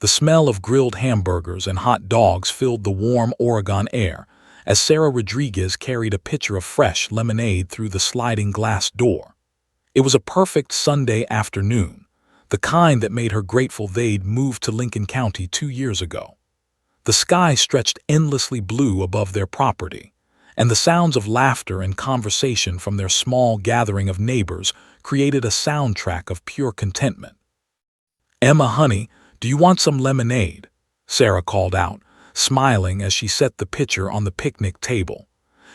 The smell of grilled hamburgers and hot dogs filled the warm Oregon air as Sarah Rodriguez carried a pitcher of fresh lemonade through the sliding glass door. It was a perfect Sunday afternoon, the kind that made her grateful they'd moved to Lincoln County 2 years ago. The sky stretched endlessly blue above their property, and the sounds of laughter and conversation from their small gathering of neighbors created a soundtrack of pure contentment. "Emma, honey, do you want some lemonade?" Sarah called out, smiling as she set the pitcher on the picnic table.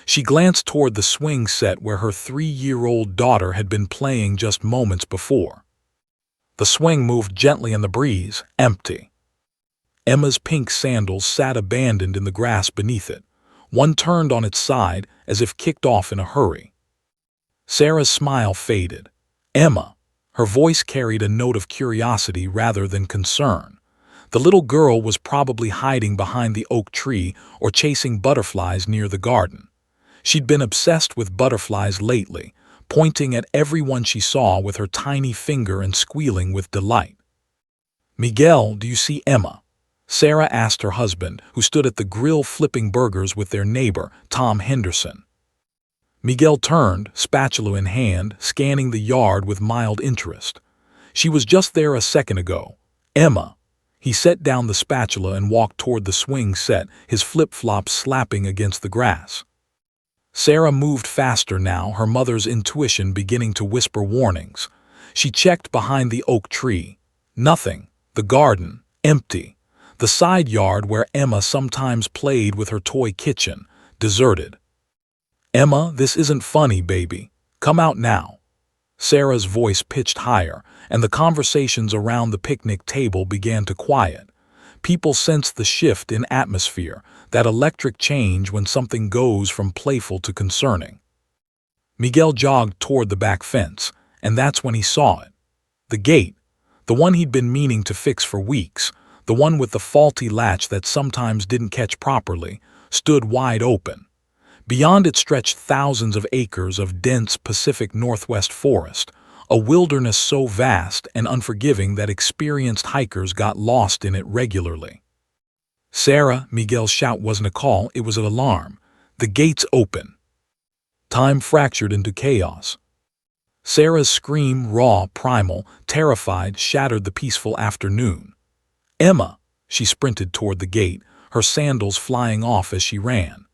She glanced toward the swing set where her 3-year-old daughter had been playing just moments before. The swing moved gently in the breeze, empty. Emma's pink sandals sat abandoned in the grass beneath it, one turned on its side as if kicked off in a hurry. Sarah's smile faded. "Emma," her voice carried a note of curiosity rather than concern. The little girl was probably hiding behind the oak tree or chasing butterflies near the garden. She'd been obsessed with butterflies lately, pointing at everyone she saw with her tiny finger and squealing with delight. "Miguel, do you see Emma?" Sarah asked her husband, who stood at the grill flipping burgers with their neighbor, Tom Henderson. Miguel turned, spatula in hand, scanning the yard with mild interest. "She was just there a second ago. Emma." He set down the spatula and walked toward the swing set, his flip-flops slapping against the grass. Sarah moved faster now, her mother's intuition beginning to whisper warnings. She checked behind the oak tree. Nothing. The garden, empty. The side yard where Emma sometimes played with her toy kitchen, deserted. "Emma, this isn't funny, baby. Come out now." Sarah's voice pitched higher, and the conversations around the picnic table began to quiet. People sensed the shift in atmosphere, that electric change when something goes from playful to concerning. Miguel jogged toward the back fence, and that's when he saw it. The gate, the one he'd been meaning to fix for weeks, the one with the faulty latch that sometimes didn't catch properly, stood wide open. Beyond it stretched thousands of acres of dense Pacific Northwest forest, a wilderness so vast and unforgiving that experienced hikers got lost in it regularly. "Sarah," Miguel's shout wasn't a call, it was an alarm. "The gate's open." Time fractured into chaos. Sarah's scream, raw, primal, terrified, shattered the peaceful afternoon. "Emma!" She sprinted toward the gate, her sandals flying off as she ran.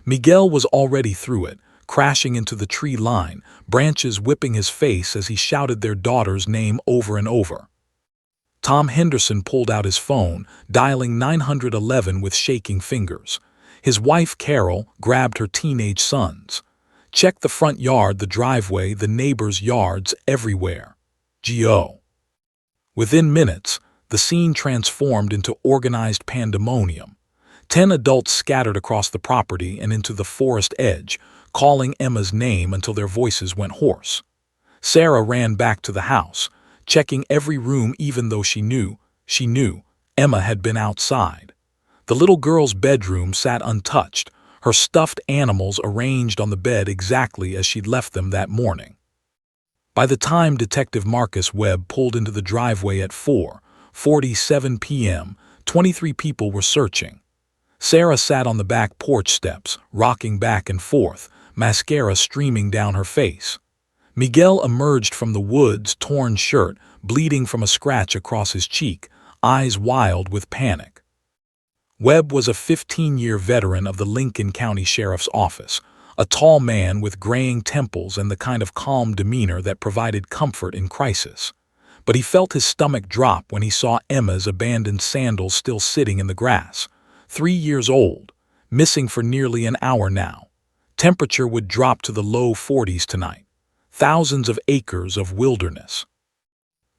Miguel was already through it, crashing into the tree line, branches whipping his face as he shouted their daughter's name over and over. Tom Henderson pulled out his phone, dialing 911 with shaking fingers. His wife, Carol, grabbed her teenage sons. "Check the front yard, the driveway, the neighbors' yards, everywhere. Go." Within minutes, the scene transformed into organized pandemonium. 10 adults scattered across the property and into the forest edge, calling Emma's name until their voices went hoarse. Sarah ran back to the house, checking every room even though she knew Emma had been outside. The little girl's bedroom sat untouched, her stuffed animals arranged on the bed exactly as she'd left them that morning. By the time Detective Marcus Webb pulled into the driveway at 4:47 p.m., 23 people were searching. Sarah sat on the back porch steps, rocking back and forth, mascara streaming down her face. Miguel emerged from the woods, torn shirt, bleeding from a scratch across his cheek, eyes wild with panic. Webb was a 15-year veteran of the Lincoln County Sheriff's Office, a tall man with graying temples and the kind of calm demeanor that provided comfort in crisis. But he felt his stomach drop when he saw Emma's abandoned sandals still sitting in the grass. 3 years old, missing for nearly an hour now. Temperature would drop to the low 40s tonight. Thousands of acres of wilderness.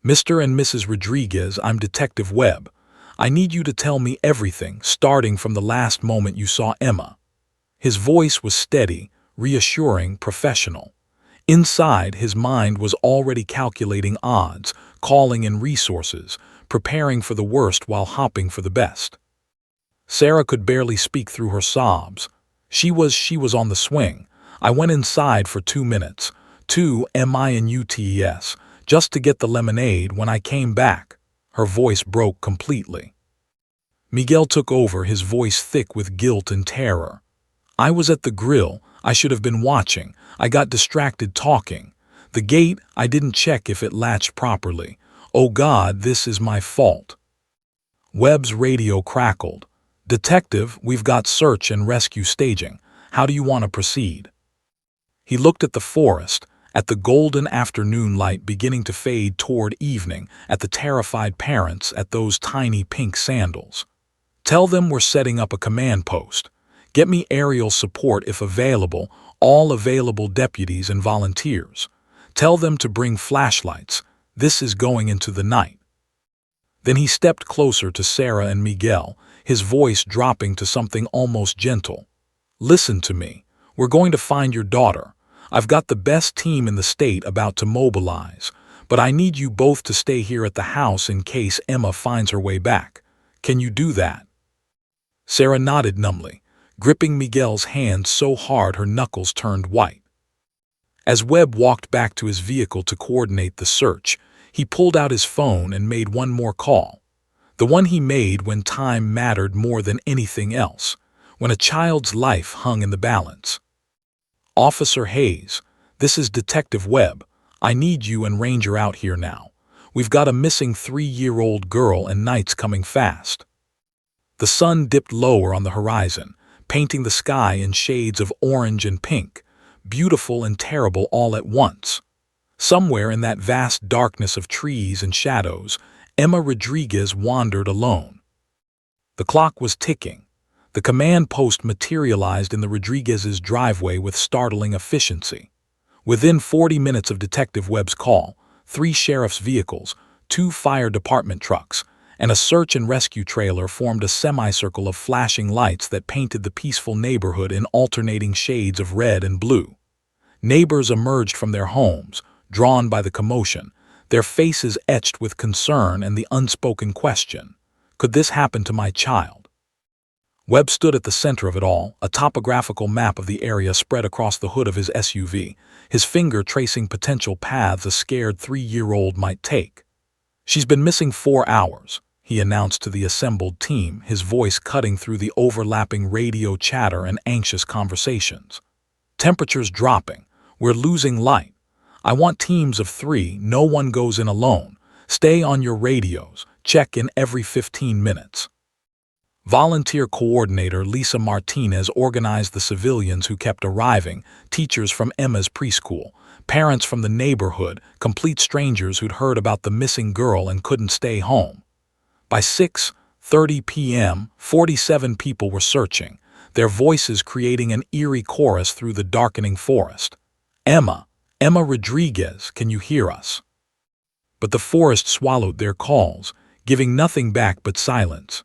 "Mr. and Mrs. Rodriguez, I'm Detective Webb. I need you to tell me everything, starting from the last moment you saw Emma." His voice was steady, reassuring, professional. Inside, his mind was already calculating odds, calling in resources, preparing for the worst while hoping for the best. Sarah could barely speak through her sobs. She was on the swing. "I went inside for 2 minutes. 2 minutes, just to get the lemonade. When I came back," her voice broke completely. Miguel took over, his voice thick with guilt and terror. I was at the grill. I should have been watching. I got distracted talking. The gate, I didn't check if it latched properly. Oh God, this is my fault. Webb's radio crackled. Detective, we've got search and rescue staging. How do you want to proceed? He looked at the forest, at the golden afternoon light beginning to fade toward evening, at the terrified parents, at those tiny pink sandals. Tell them we're setting up a command post. Get me aerial support if available, all available deputies and volunteers. Tell them to bring flashlights. This is going into the night. Then he stepped closer to Sarah and Miguel, his voice dropping to something almost gentle. Listen to me. We're going to find your daughter. I've got the best team in the state about to mobilize, but I need you both to stay here at the house in case Emma finds her way back. Can you do that? Sarah nodded numbly, gripping Miguel's hand so hard her knuckles turned white. As Webb walked back to his vehicle to coordinate the search, he pulled out his phone and made one more call. The one he made when time mattered more than anything else, when a child's life hung in the balance. Officer Hayes, this is Detective Webb. I need you and Ranger out here now. We've got a missing 3-year-old girl and night's coming fast. The sun dipped lower on the horizon, painting the sky in shades of orange and pink, beautiful and terrible all at once. Somewhere in that vast darkness of trees and shadows, Emma Rodriguez wandered alone. The clock was ticking. The command post materialized in the Rodriguez's driveway with startling efficiency. Within 40 minutes of Detective Webb's call, 3 sheriff's vehicles, 2 fire department trucks, and a search and rescue trailer formed a semicircle of flashing lights that painted the peaceful neighborhood in alternating shades of red and blue. Neighbors emerged from their homes, drawn by the commotion, their faces etched with concern and the unspoken question, could this happen to my child? Webb stood at the center of it all, a topographical map of the area spread across the hood of his SUV, his finger tracing potential paths a scared 3-year-old might take. She's been missing 4 hours, he announced to the assembled team, his voice cutting through the overlapping radio chatter and anxious conversations. Temperatures dropping. We're losing light. I want teams of 3, no one goes in alone. Stay on your radios, check in every 15 minutes. Volunteer coordinator Lisa Martinez organized the civilians who kept arriving, teachers from Emma's preschool, parents from the neighborhood, complete strangers who'd heard about the missing girl and couldn't stay home. By 6:30 p.m., 47 people were searching, their voices creating an eerie chorus through the darkening forest. Emma Rodriguez, can you hear us? But the forest swallowed their calls, giving nothing back but silence.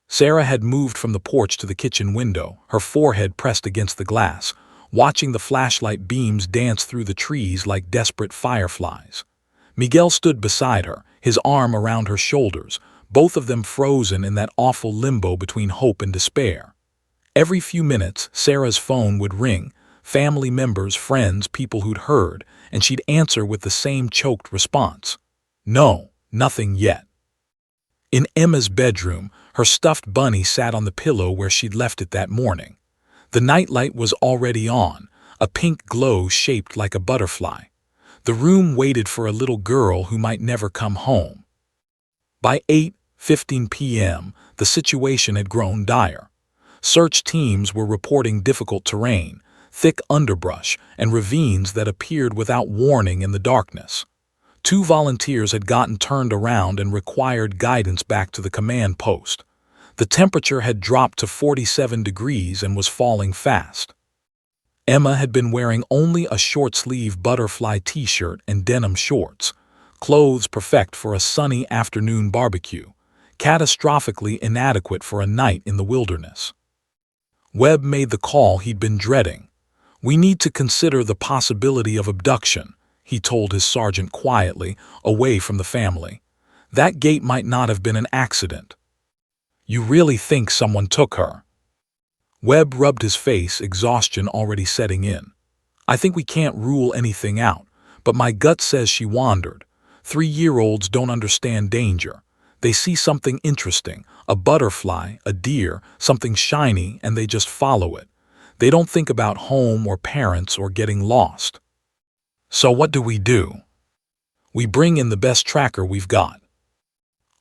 Sarah had moved from the porch to the kitchen window, her forehead pressed against the glass, watching the flashlight beams dance through the trees like desperate fireflies. Miguel stood beside her, his arm around her shoulders, both of them frozen in that awful limbo between hope and despair. Every few minutes, Sarah's phone would ring, family members, friends, people who'd heard, and she'd answer with the same choked response. No, nothing yet. In Emma's bedroom, her stuffed bunny sat on the pillow where she'd left it that morning. The nightlight was already on, a pink glow shaped like a butterfly. The room waited for a little girl who might never come home. By 8:15 p.m., the situation had grown dire. Search teams were reporting difficult terrain, thick underbrush, and ravines that appeared without warning in the darkness. 2 volunteers had gotten turned around and required guidance back to the command post. The temperature had dropped to 47 degrees and was falling fast. Emma had been wearing only a short-sleeve butterfly t-shirt and denim shorts, clothes perfect for a sunny afternoon barbecue, catastrophically inadequate for a night in the wilderness. Webb made the call he'd been dreading. We need to consider the possibility of abduction, he told his sergeant quietly, away from the family. That gate might not have been an accident. You really think someone took her? Webb rubbed his face, exhaustion already setting in. I think we can't rule anything out, but my gut says she wandered. 3-year-olds don't understand danger. They see something interesting, a butterfly, a deer, something shiny, and they just follow it. They don't think about home or parents or getting lost. So what do? We bring in the best tracker we've got.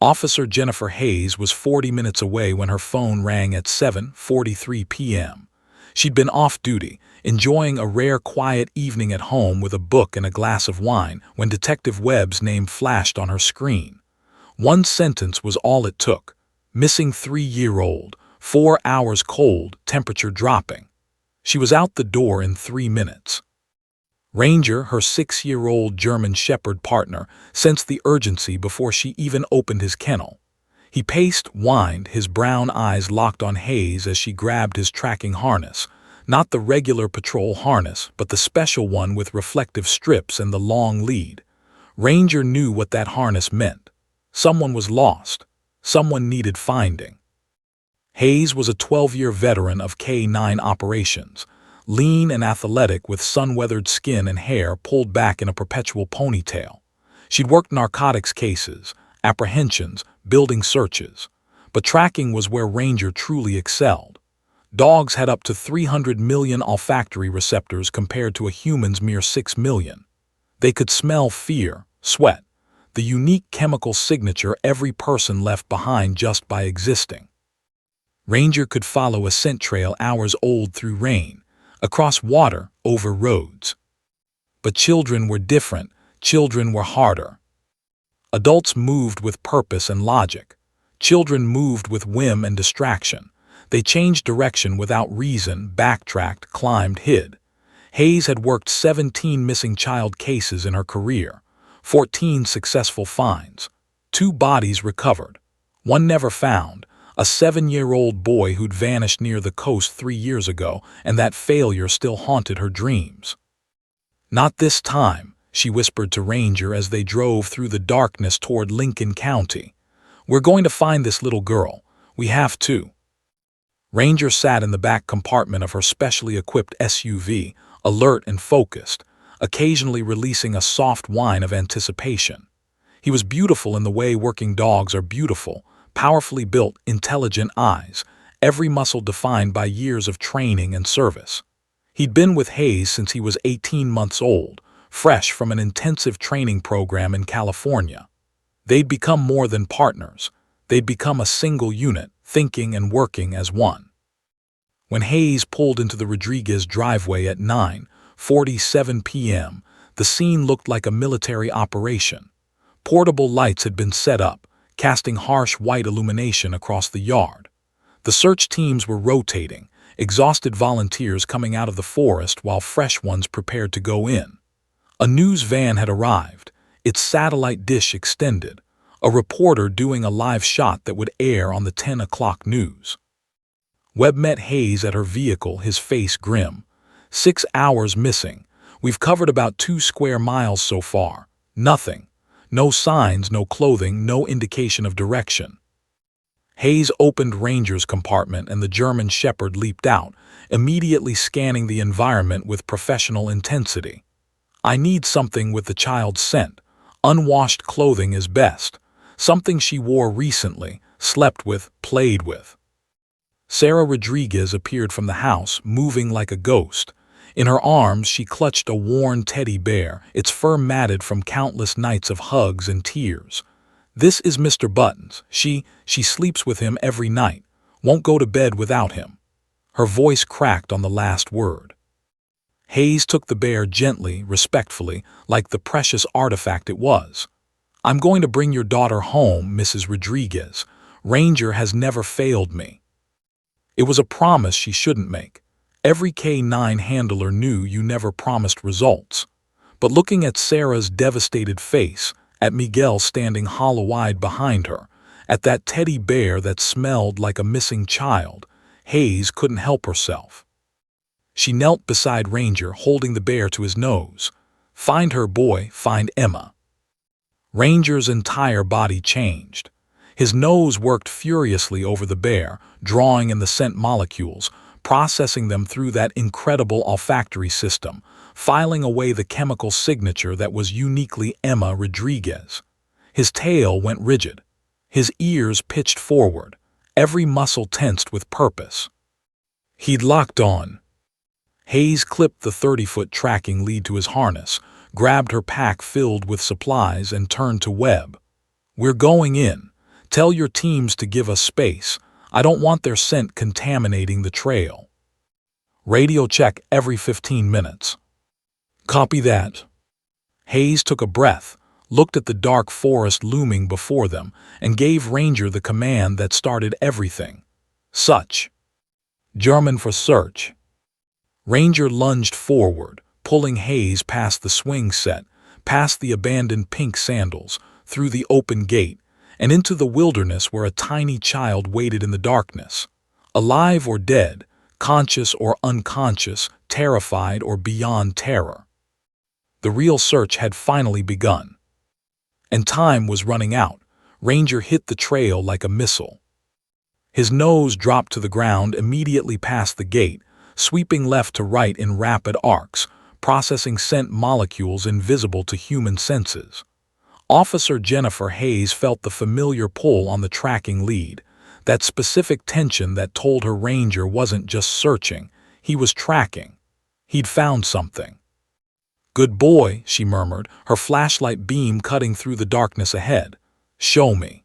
Officer Jennifer Hayes was 40 minutes away when her phone rang at 7:43 p.m. She'd been off duty, enjoying a rare quiet evening at home with a book and a glass of wine when Detective Webb's name flashed on her screen. One sentence was all it took. Missing 3-year-old, 4 hours cold, temperature dropping. She was out the door in 3 minutes. Ranger, her 6-year-old German Shepherd partner, sensed the urgency before she even opened his kennel. He paced, whined, his brown eyes locked on Hayes as she grabbed his tracking harness. Not the regular patrol harness, but the special one with reflective strips and the long lead. Ranger knew what that harness meant. Someone was lost. Someone needed finding. Hayes was a 12-year veteran of K-9 operations, lean and athletic with sun-weathered skin and hair pulled back in a perpetual ponytail. She'd worked narcotics cases, apprehensions, building searches. But tracking was where Ranger truly excelled. Dogs had up to 300 million olfactory receptors compared to a human's mere 6 million. They could smell fear, sweat, the unique chemical signature every person left behind just by existing. Ranger could follow a scent trail hours old through rain, across water, over roads. But children were different. Children were harder. Adults moved with purpose and logic. Children moved with whim and distraction. They changed direction without reason, backtracked, climbed, hid. Hayes had worked 17 missing child cases in her career, 14 successful finds, 2 bodies recovered, 1 never found, a 7-year-old boy who'd vanished near the coast 3 years ago, and that failure still haunted her dreams. "Not this time," she whispered to Ranger as they drove through the darkness toward Lincoln County. "We're going to find this little girl. We have to." Ranger sat in the back compartment of her specially equipped SUV, alert and focused, occasionally releasing a soft whine of anticipation. He was beautiful in the way working dogs are beautiful, powerfully built, intelligent eyes, every muscle defined by years of training and service. He'd been with Hayes since he was 18 months old, fresh from an intensive training program in California. They'd become more than partners. They'd become a single unit, thinking and working as one. When Hayes pulled into the Rodriguez driveway at 9:47 p.m., the scene looked like a military operation. Portable lights had been set up, casting harsh white illumination across the yard. The search teams were rotating, exhausted volunteers coming out of the forest while fresh ones prepared to go in. A news van had arrived, its satellite dish extended, a reporter doing a live shot that would air on the 10 o'clock news. Webb met Hayes at her vehicle, his face grim. 6 hours missing. We've covered about 2 square miles so far. Nothing. No signs, no clothing, no indication of direction. Hayes opened Ranger's compartment and the German Shepherd leaped out, immediately scanning the environment with professional intensity. "I need something with the child's scent. Unwashed clothing is best. Something she wore recently, slept with, played with." Sarah Rodriguez appeared from the house, moving like a ghost. In her arms she clutched a worn teddy bear, its fur matted from countless nights of hugs and tears. "This is Mr. Buttons. She sleeps with him every night, won't go to bed without him." Her voice cracked on the last word. Hayes took the bear gently, respectfully, like the precious artifact it was. "I'm going to bring your daughter home, Mrs. Rodriguez. Ranger has never failed me." It was a promise she shouldn't make. Every K-9 handler knew you never promised results. But looking at Sarah's devastated face, at Miguel standing hollow-eyed behind her, at that teddy bear that smelled like a missing child, Hayes couldn't help herself. She knelt beside Ranger, holding the bear to his nose. "Find her, boy, find Emma." Ranger's entire body changed. His nose worked furiously over the bear, drawing in the scent molecules, processing them through that incredible olfactory system, filing away the chemical signature that was uniquely Emma Rodriguez. His tail went rigid. His ears pitched forward, every muscle tensed with purpose. He'd locked on. Hayes clipped the 30-foot tracking lead to his harness, grabbed her pack filled with supplies, and turned to Webb. "We're going in. Tell your teams to give us space. I don't want their scent contaminating the trail. Radio check every 15 minutes. Copy that." Hayes took a breath, looked at the dark forest looming before them, and gave Ranger the command that started everything. "Such." German for search. Ranger lunged forward, pulling Hayes past the swing set, past the abandoned pink sandals, through the open gate, and into the wilderness where a tiny child waited in the darkness. Alive or dead, conscious or unconscious, terrified or beyond terror. The real search had finally begun. And time was running out. Ranger hit the trail like a missile. His nose dropped to the ground immediately past the gate, sweeping left to right in rapid arcs, processing scent molecules invisible to human senses. Officer Jennifer Hayes felt the familiar pull on the tracking lead, that specific tension that told her Ranger wasn't just searching, he was tracking. He'd found something. "Good boy," she murmured, her flashlight beam cutting through the darkness ahead. "Show me."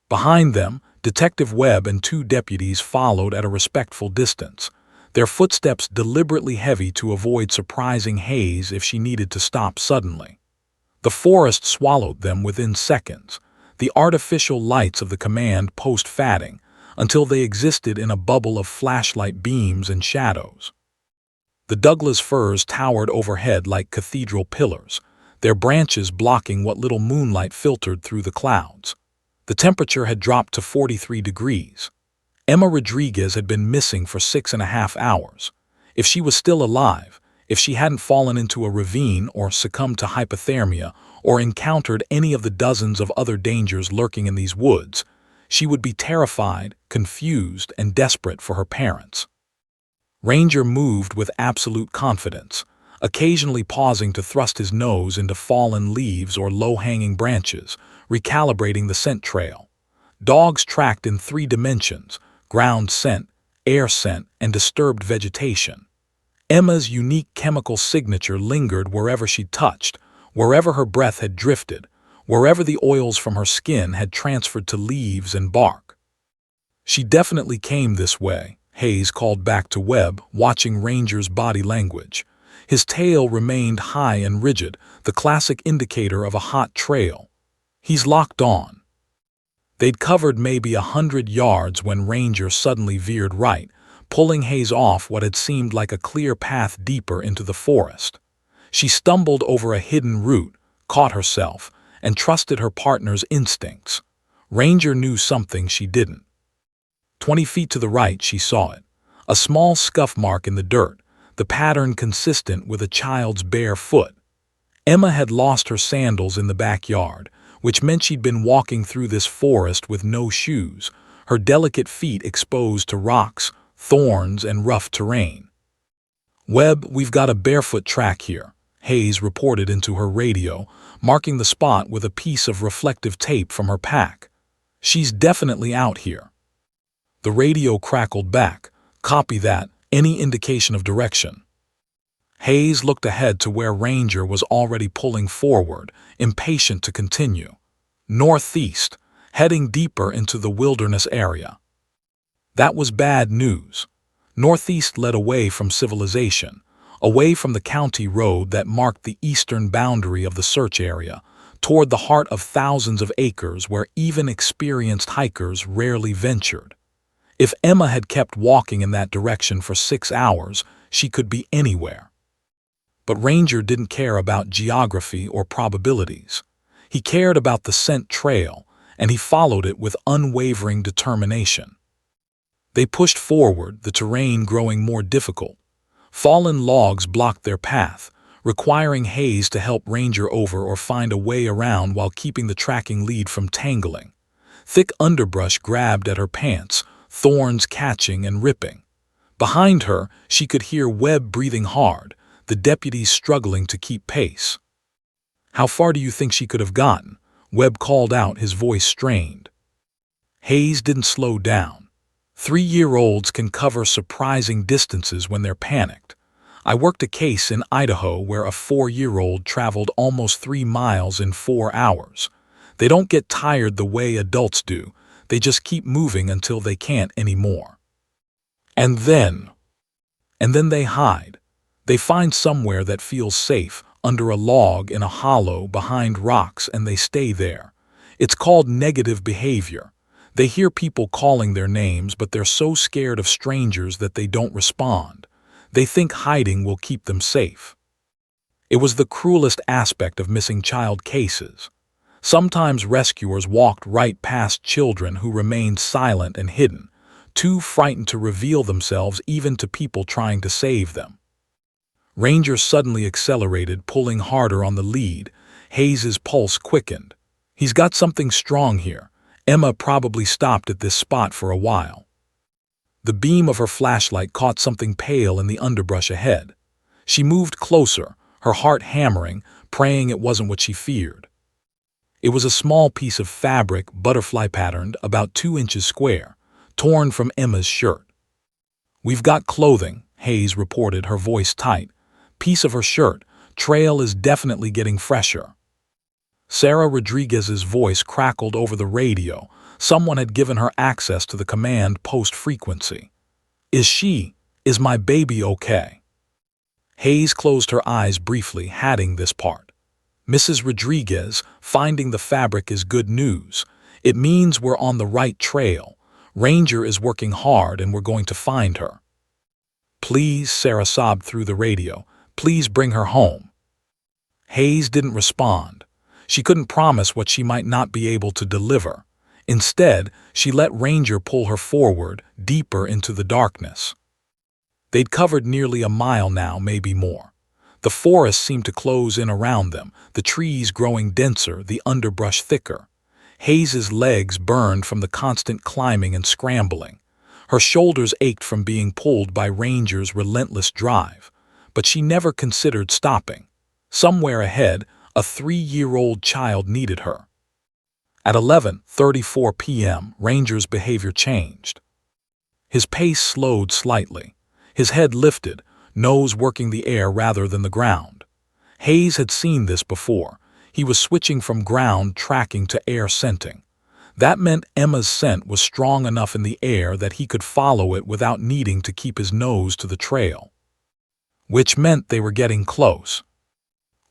Behind them, Detective Webb and 2 deputies followed at a respectful distance, their footsteps deliberately heavy to avoid surprising Hayes if she needed to stop suddenly. The forest swallowed them within seconds, the artificial lights of the command post fading, until they existed in a bubble of flashlight beams and shadows. The Douglas firs towered overhead like cathedral pillars, their branches blocking what little moonlight filtered through the clouds. The temperature had dropped to 43 degrees. Emma Rodriguez had been missing for 6.5 hours. If she was still alive, if she hadn't fallen into a ravine or succumbed to hypothermia or encountered any of the dozens of other dangers lurking in these woods, she would be terrified, confused, and desperate for her parents. Ranger moved with absolute confidence, occasionally pausing to thrust his nose into fallen leaves or low-hanging branches, recalibrating the scent trail. Dogs tracked in 3 dimensions: ground scent, air scent, and disturbed vegetation. Emma's unique chemical signature lingered wherever she touched, wherever her breath had drifted, wherever the oils from her skin had transferred to leaves and bark. "She definitely came this way," Hayes called back to Webb, watching Ranger's body language. His tail remained high and rigid, the classic indicator of a hot trail. "He's locked on." They'd covered maybe 100 yards when Ranger suddenly veered right, pulling Hayes off what had seemed like a clear path deeper into the forest. She stumbled over a hidden root, caught herself, and trusted her partner's instincts. Ranger knew something she didn't. 20 feet to the right, she saw it. A small scuff mark in the dirt, the pattern consistent with a child's bare foot. Emma had lost her sandals in the backyard, which meant she'd been walking through this forest with no shoes, her delicate feet exposed to rocks, thorns, and rough terrain. "Webb, we've got a barefoot track here," Hayes reported into her radio, marking the spot with a piece of reflective tape from her pack. "She's definitely out here." The radio crackled back. "Copy that. Any indication of direction?" Hayes looked ahead to where Ranger was already pulling forward, impatient to continue. "Northeast, heading deeper into the wilderness area." That was bad news. Northeast led away from civilization, away from the county road that marked the eastern boundary of the search area, toward the heart of thousands of acres where even experienced hikers rarely ventured. If Emma had kept walking in that direction for 6 hours, she could be anywhere. But Ranger didn't care about geography or probabilities. He cared about the scent trail, and he followed it with unwavering determination. They pushed forward, the terrain growing more difficult. Fallen logs blocked their path, requiring Hayes to help Ranger over or find a way around while keeping the tracking lead from tangling. Thick underbrush grabbed at her pants, thorns catching and ripping. Behind her, she could hear Webb breathing hard, the deputies struggling to keep pace. "How far do you think she could have gotten?" Webb called out, his voice strained. Hayes didn't slow down. 3-year-olds can cover surprising distances when they're panicked. I worked a case in Idaho where a 4-year-old traveled almost 3 miles in 4 hours. They don't get tired the way adults do. They just keep moving until they can't anymore. And then they hide. They find somewhere that feels safe, under a log in a hollow behind rocks, and they stay there. It's called negative behavior. They hear people calling their names, but they're so scared of strangers that they don't respond. They think hiding will keep them safe. It was the cruelest aspect of missing child cases. Sometimes rescuers walked right past children who remained silent and hidden, too frightened to reveal themselves even to people trying to save them. Ranger suddenly accelerated, pulling harder on the lead. Hayes's pulse quickened. He's got something strong here. Emma probably stopped at this spot for a while. The beam of her flashlight caught something pale in the underbrush ahead. She moved closer, her heart hammering, praying it wasn't what she feared. It was a small piece of fabric, butterfly-patterned, about 2 inches square, torn from Emma's shirt. "We've got clothing," Hayes reported, her voice tight. "Piece of her shirt. Trail is definitely getting fresher." Sarah Rodriguez's voice crackled over the radio. Someone had given her access to the command post frequency. Is my baby okay?" Hayes closed her eyes briefly, hatting this part. "Mrs. Rodriguez, finding the fabric is good news. It means we're on the right trail. Ranger is working hard and we're going to find her." "Please," Sarah sobbed through the radio, "please bring her home." Hayes didn't respond. She couldn't promise what she might not be able to deliver. Instead, she let Ranger pull her forward, deeper into the darkness. They'd covered nearly a mile now, maybe more. The forest seemed to close in around them, the trees growing denser, the underbrush thicker. Hayes's legs burned from the constant climbing and scrambling. Her shoulders ached from being pulled by Ranger's relentless drive. But she never considered stopping. Somewhere ahead, a 3-year-old child needed her. At 11:34 p.m., Ranger's behavior changed. His pace slowed slightly. His head lifted, nose working the air rather than the ground. Hayes had seen this before. He was switching from ground tracking to air scenting. That meant Emma's scent was strong enough in the air that he could follow it without needing to keep his nose to the trail. Which meant they were getting close.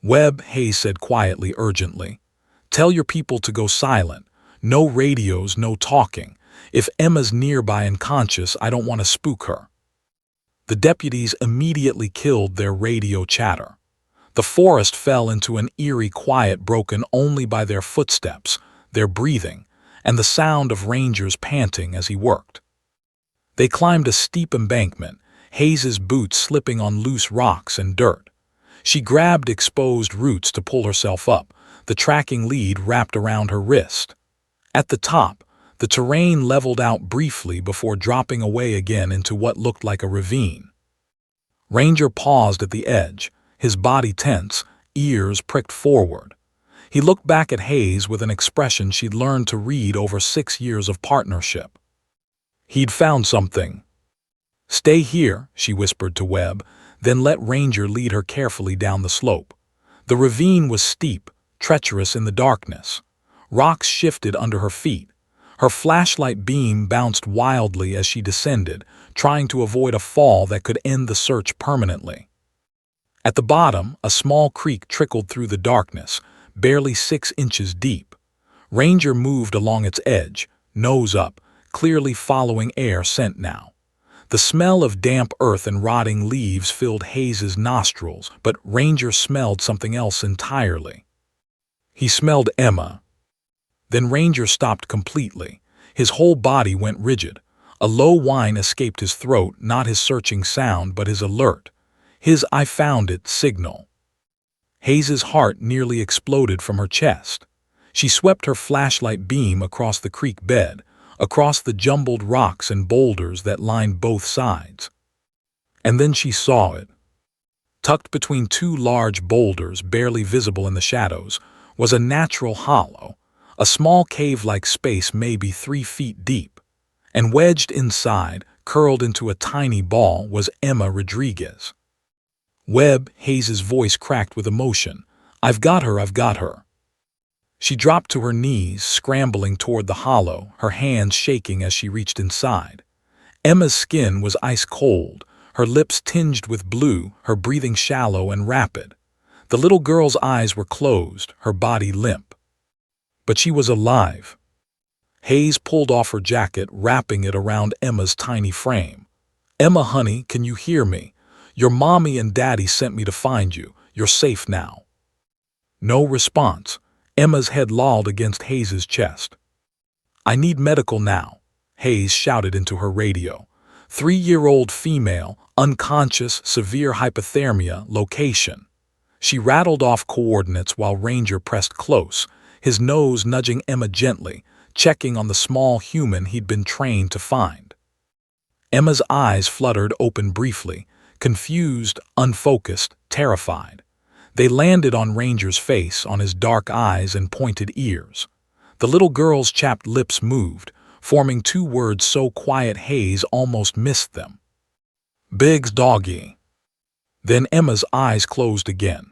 "Webb," Hayes said quietly, urgently. "Tell your people to go silent. No radios, no talking. If Emma's nearby and conscious, I don't want to spook her." The deputies immediately killed their radio chatter. The forest fell into an eerie quiet broken only by their footsteps, their breathing, and the sound of Ranger's panting as he worked. They climbed a steep embankment, Hayes's boots slipping on loose rocks and dirt. She grabbed exposed roots to pull herself up, the tracking lead wrapped around her wrist. At the top, the terrain leveled out briefly before dropping away again into what looked like a ravine. Ranger paused at the edge, his body tense, ears pricked forward. He looked back at Hayes with an expression she'd learned to read over 6 years of partnership. He'd found something. "Stay here," she whispered to Webb, then let Ranger lead her carefully down the slope. The ravine was steep, treacherous in the darkness. Rocks shifted under her feet. Her flashlight beam bounced wildly as she descended, trying to avoid a fall that could end the search permanently. At the bottom, a small creek trickled through the darkness, barely 6 inches deep. Ranger moved along its edge, nose up, clearly following air scent now. The smell of damp earth and rotting leaves filled Hayes's nostrils, but Ranger smelled something else entirely. He smelled Emma. Then Ranger stopped completely. His whole body went rigid. A low whine escaped his throat, not his searching sound, but his alert. His "I found it" signal. Hayes's heart nearly exploded from her chest. She swept her flashlight beam across the creek bed, across the jumbled rocks and boulders that lined both sides. And then she saw it. Tucked between 2 large boulders, barely visible in the shadows, was a natural hollow, a small cave-like space maybe 3 feet deep, and wedged inside, curled into a tiny ball, was Emma Rodriguez. "Webb," Hayes's voice cracked with emotion. "I've got her, I've got her." She dropped to her knees, scrambling toward the hollow, her hands shaking as she reached inside. Emma's skin was ice cold, her lips tinged with blue, her breathing shallow and rapid. The little girl's eyes were closed, her body limp. But she was alive. Hayes pulled off her jacket, wrapping it around Emma's tiny frame. "Emma, honey, can you hear me? Your mommy and daddy sent me to find you. You're safe now." No response. Emma's head lolled against Hayes's chest. "I need medical now," Hayes shouted into her radio. 3-year-old female, unconscious, severe hypothermia, location. She rattled off coordinates while Ranger pressed close, his nose nudging Emma gently, checking on the small human he'd been trained to find. Emma's eyes fluttered open briefly, confused, unfocused, terrified. They landed on Ranger's face, on his dark eyes and pointed ears. The little girl's chapped lips moved, forming 2 words so quiet Hayes almost missed them. "Big's doggy." Then Emma's eyes closed again.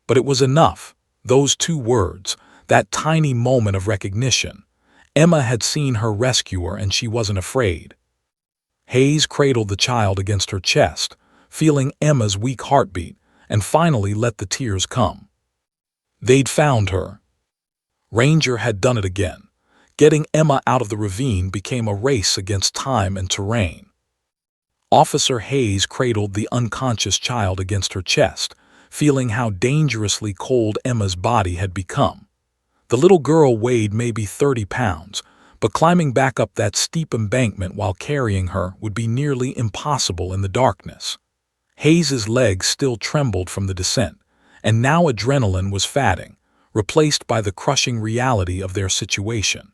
But it was enough, those 2 words, that tiny moment of recognition. Emma had seen her rescuer and she wasn't afraid. Hayes cradled the child against her chest, feeling Emma's weak heartbeat, and finally let the tears come. They'd found her. Ranger had done it again. Getting Emma out of the ravine became a race against time and terrain. Officer Hayes cradled the unconscious child against her chest, feeling how dangerously cold Emma's body had become. The little girl weighed maybe 30 pounds, but climbing back up that steep embankment while carrying her would be nearly impossible in the darkness. Hayes's legs still trembled from the descent, and now adrenaline was fading, replaced by the crushing reality of their situation.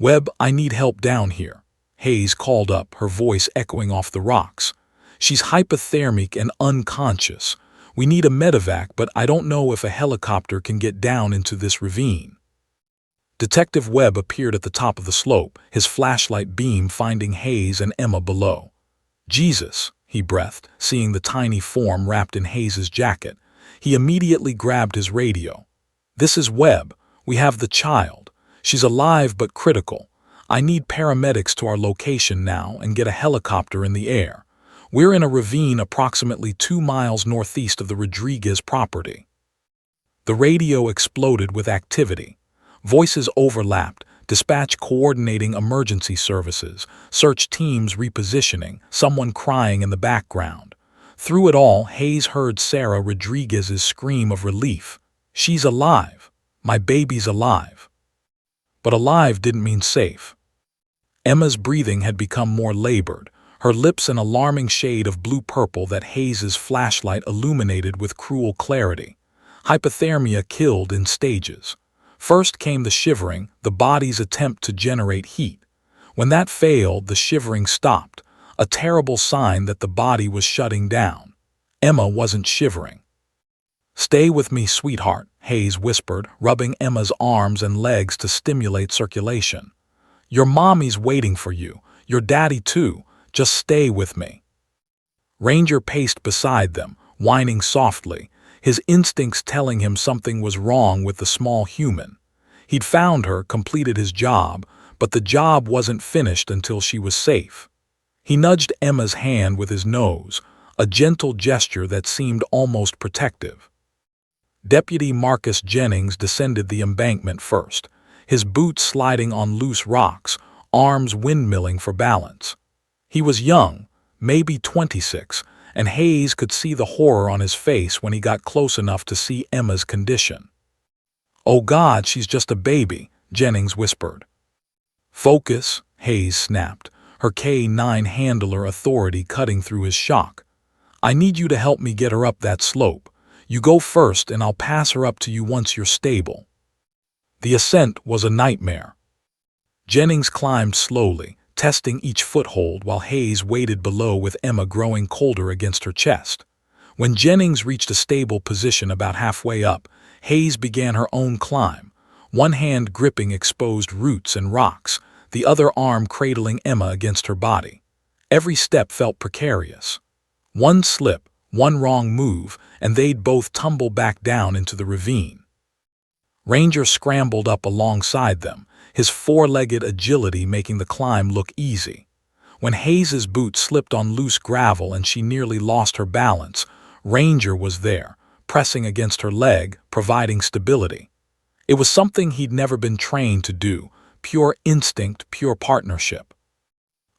"Webb, I need help down here," Hayes called up, her voice echoing off the rocks. "She's hypothermic and unconscious. We need a medevac, but I don't know if a helicopter can get down into this ravine." Detective Webb appeared at the top of the slope, his flashlight beam finding Hayes and Emma below. "Jesus," he breathed, seeing the tiny form wrapped in Hayes's jacket. He immediately grabbed his radio. "This is Webb. We have the child. She's alive but critical. I need paramedics to our location now and get a helicopter in the air. We're in a ravine approximately 2 miles northeast of the Rodriguez property." The radio exploded with activity. Voices overlapped, dispatch coordinating emergency services, search teams repositioning, someone crying in the background. Through it all, Hayes heard Sarah Rodriguez's scream of relief. "She's alive. My baby's alive." But alive didn't mean safe. Emma's breathing had become more labored, her lips an alarming shade of blue-purple that Hayes's flashlight illuminated with cruel clarity. Hypothermia killed in stages. First came the shivering, the body's attempt to generate heat. When that failed, the shivering stopped, a terrible sign that the body was shutting down. Emma wasn't shivering. "Stay with me, sweetheart," Hayes whispered, rubbing Emma's arms and legs to stimulate circulation. "Your mommy's waiting for you, your daddy too. Just stay with me." Ranger paced beside them, whining softly, his instincts telling him something was wrong with the small human. He'd found her, completed his job, but the job wasn't finished until she was safe. He nudged Emma's hand with his nose, a gentle gesture that seemed almost protective. Deputy Marcus Jennings descended the embankment first, his boots sliding on loose rocks, arms windmilling for balance. He was young, maybe 26, and Hayes could see the horror on his face when he got close enough to see Emma's condition. "Oh God, she's just a baby," Jennings whispered. "Focus," Hayes snapped, her K9 handler authority cutting through his shock. "I need you to help me get her up that slope. You go first and I'll pass her up to you once you're stable." The ascent was a nightmare. Jennings climbed slowly, testing each foothold while Hayes waited below with Emma growing colder against her chest. When Jennings reached a stable position about halfway up, Hayes began her own climb, one hand gripping exposed roots and rocks, the other arm cradling Emma against her body. Every step felt precarious. One slip, one wrong move, and they'd both tumble back down into the ravine. Ranger scrambled up alongside them, his four-legged agility making the climb look easy. When Hayes's boot slipped on loose gravel and she nearly lost her balance, Ranger was there, pressing against her leg, providing stability. It was something he'd never been trained to do, pure instinct, pure partnership.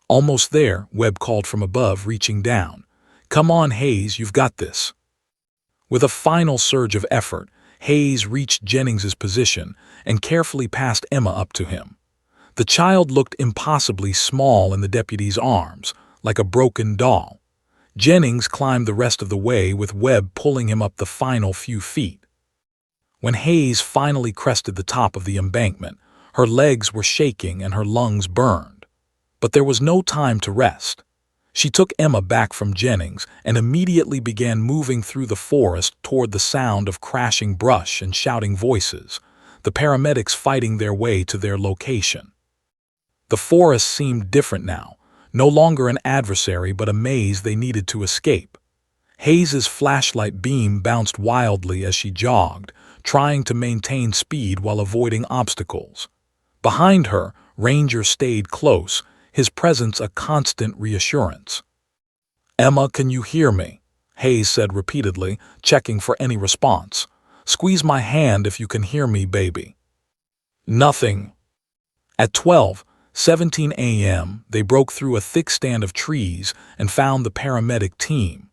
Almost there, Webb called from above, reaching down. "Come on, Hayes, you've got this." With a final surge of effort, Hayes reached Jennings's position and carefully passed Emma up to him. The child looked impossibly small in the deputy's arms, like a broken doll. Jennings climbed the rest of the way with Webb pulling him up the final few feet. When Hayes finally crested the top of the embankment, her legs were shaking and her lungs burned. But there was no time to rest. She took Emma back from Jennings and immediately began moving through the forest toward the sound of crashing brush and shouting voices, the paramedics fighting their way to their location. The forest seemed different now, no longer an adversary but a maze they needed to escape. Hayes's flashlight beam bounced wildly as she jogged, trying to maintain speed while avoiding obstacles. Behind her, Ranger stayed close, his presence a constant reassurance. "Emma, can you hear me?" Hayes said repeatedly, checking for any response. "Squeeze my hand if you can hear me, baby." Nothing. At 12:17 a.m., they broke through a thick stand of trees and found the paramedic team.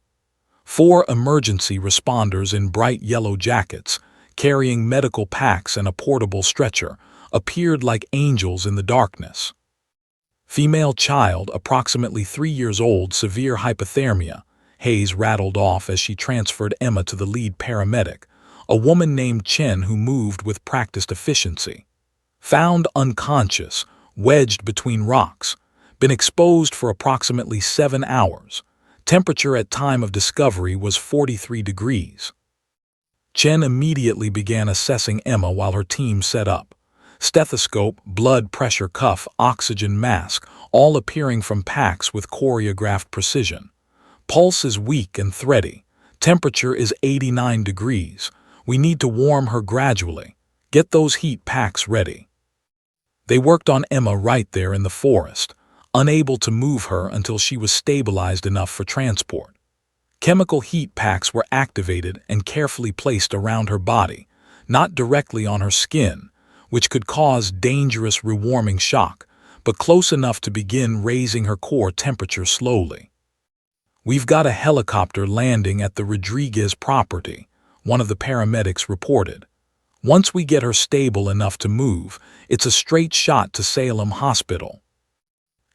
4 emergency responders in bright yellow jackets, carrying medical packs and a portable stretcher, appeared like angels in the darkness. "Female child, approximately 3 years old, severe hypothermia," Hayes rattled off as she transferred Emma to the lead paramedic, a woman named Chen who moved with practiced efficiency. "Found unconscious, wedged between rocks. Been exposed for approximately 7 hours. Temperature at time of discovery was 43 degrees. Chen immediately began assessing Emma while her team set up. Stethoscope, blood pressure cuff, oxygen mask, all appearing from packs with choreographed precision. Pulse is weak and thready. Temperature is 89 degrees. We need to warm her gradually. Get those heat packs ready." They worked on Emma right there in the forest, unable to move her until she was stabilized enough for transport. Chemical heat packs were activated and carefully placed around her body, not directly on her skin, which could cause dangerous rewarming shock, but close enough to begin raising her core temperature slowly. "We've got a helicopter landing at the Rodriguez property," one of the paramedics reported. "Once we get her stable enough to move, it's a straight shot to Salem Hospital."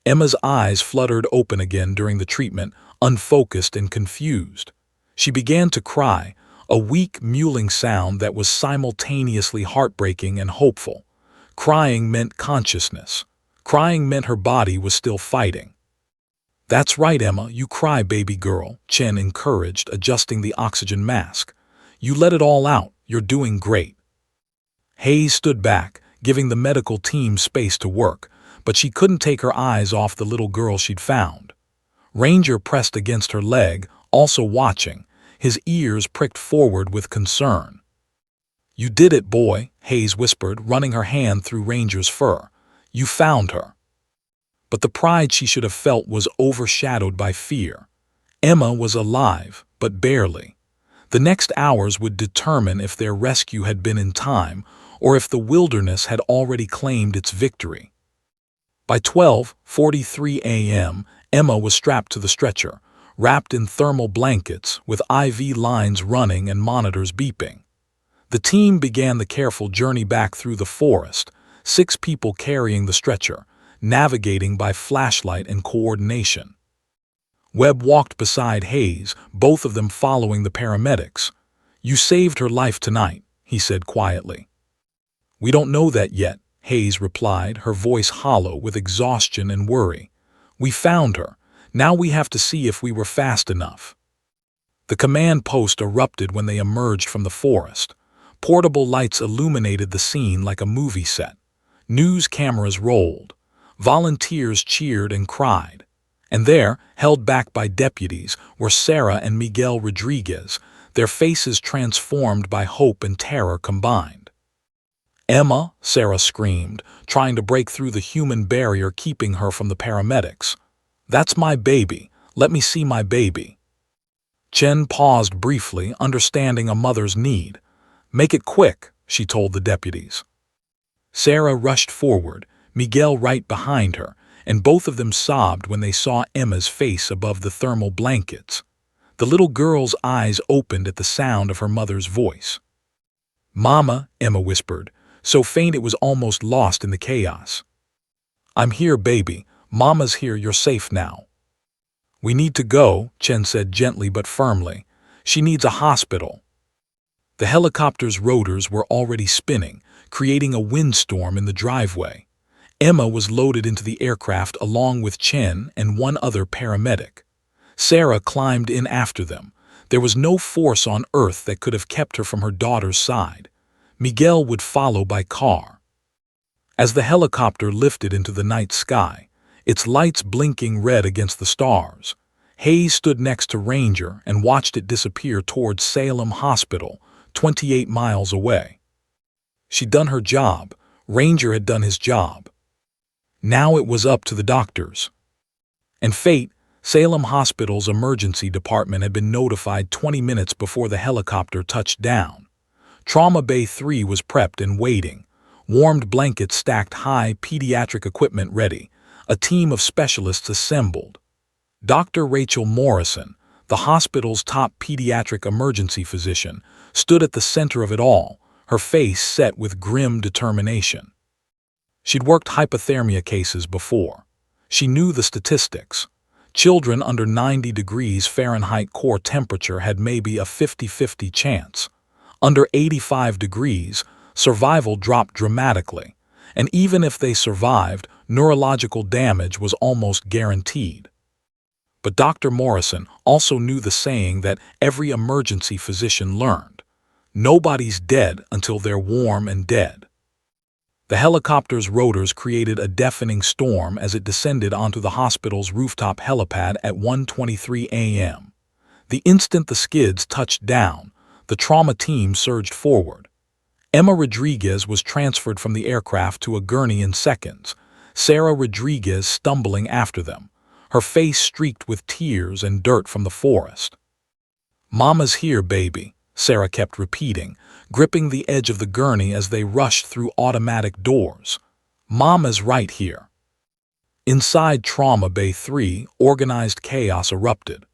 Emma's eyes fluttered open again during the treatment, unfocused and confused. She began to cry, a weak, mewling sound that was simultaneously heartbreaking and hopeful. Crying meant consciousness. Crying meant her body was still fighting. "That's right, Emma, you cry, baby girl," Chen encouraged, adjusting the oxygen mask. "You let it all out. You're doing great." Hayes stood back, giving the medical team space to work, but she couldn't take her eyes off the little girl she'd found. Ranger pressed against her leg, also watching, his ears pricked forward with concern. "You did it, boy," Hayes whispered, running her hand through Ranger's fur. "You found her." But the pride she should have felt was overshadowed by fear. Emma was alive, but barely. The next hours would determine if their rescue had been in time or if the wilderness had already claimed its victory. By 12:43 a.m., Emma was strapped to the stretcher, wrapped in thermal blankets, with IV lines running and monitors beeping. The team began the careful journey back through the forest, 6 people carrying the stretcher, navigating by flashlight and coordination. Webb walked beside Hayes, both of them following the paramedics. "You saved her life tonight," he said quietly. "We don't know that yet," Hayes replied, her voice hollow with exhaustion and worry. "We found her. Now we have to see if we were fast enough." The command post erupted when they emerged from the forest. Portable lights illuminated the scene like a movie set. News cameras rolled. Volunteers cheered and cried. And there, held back by deputies, were Sarah and Miguel Rodriguez, their faces transformed by hope and terror combined. "Emma," Sarah screamed, trying to break through the human barrier keeping her from the paramedics. "That's my baby. Let me see my baby." Chen paused briefly, understanding a mother's need. "Make it quick," she told the deputies. Sarah rushed forward, Miguel right behind her, and both of them sobbed when they saw Emma's face above the thermal blankets. The little girl's eyes opened at the sound of her mother's voice. "Mama," Emma whispered, so faint it was almost lost in the chaos. "I'm here, baby. Mama's here, you're safe now." "We need to go," Chen said gently but firmly. "She needs a hospital." The helicopter's rotors were already spinning, creating a windstorm in the driveway. Emma was loaded into the aircraft along with Chen and one other paramedic. Sarah climbed in after them. There was no force on Earth that could have kept her from her daughter's side. Miguel would follow by car. As the helicopter lifted into the night sky, its lights blinking red against the stars, Hayes stood next to Ranger and watched it disappear towards Salem Hospital, 28 miles away. She'd done her job. Ranger had done his job. Now it was up to the doctors. And fate, Salem Hospital's emergency department had been notified 20 minutes before the helicopter touched down. Trauma Bay 3 was prepped and waiting, warmed blankets stacked high, pediatric equipment ready, a team of specialists assembled. Dr. Rachel Morrison, the hospital's top pediatric emergency physician, stood at the center of it all, her face set with grim determination. She'd worked hypothermia cases before. She knew the statistics. Children under 90 degrees Fahrenheit core temperature had maybe a 50-50 chance. Under 85 degrees, survival dropped dramatically, and even if they survived, neurological damage was almost guaranteed. But Dr. Morrison also knew the saying that every emergency physician learned: nobody's dead until they're warm and dead. The helicopter's rotors created a deafening storm as it descended onto the hospital's rooftop helipad at 1:23 a.m. The instant the skids touched down, the trauma team surged forward. Emma Rodriguez was transferred from the aircraft to a gurney in seconds, Sarah Rodriguez stumbling after them, her face streaked with tears and dirt from the forest. "Mama's here, baby," Sarah kept repeating, gripping the edge of the gurney as they rushed through automatic doors. "Mama's right here." Inside Trauma Bay 3, organized chaos erupted.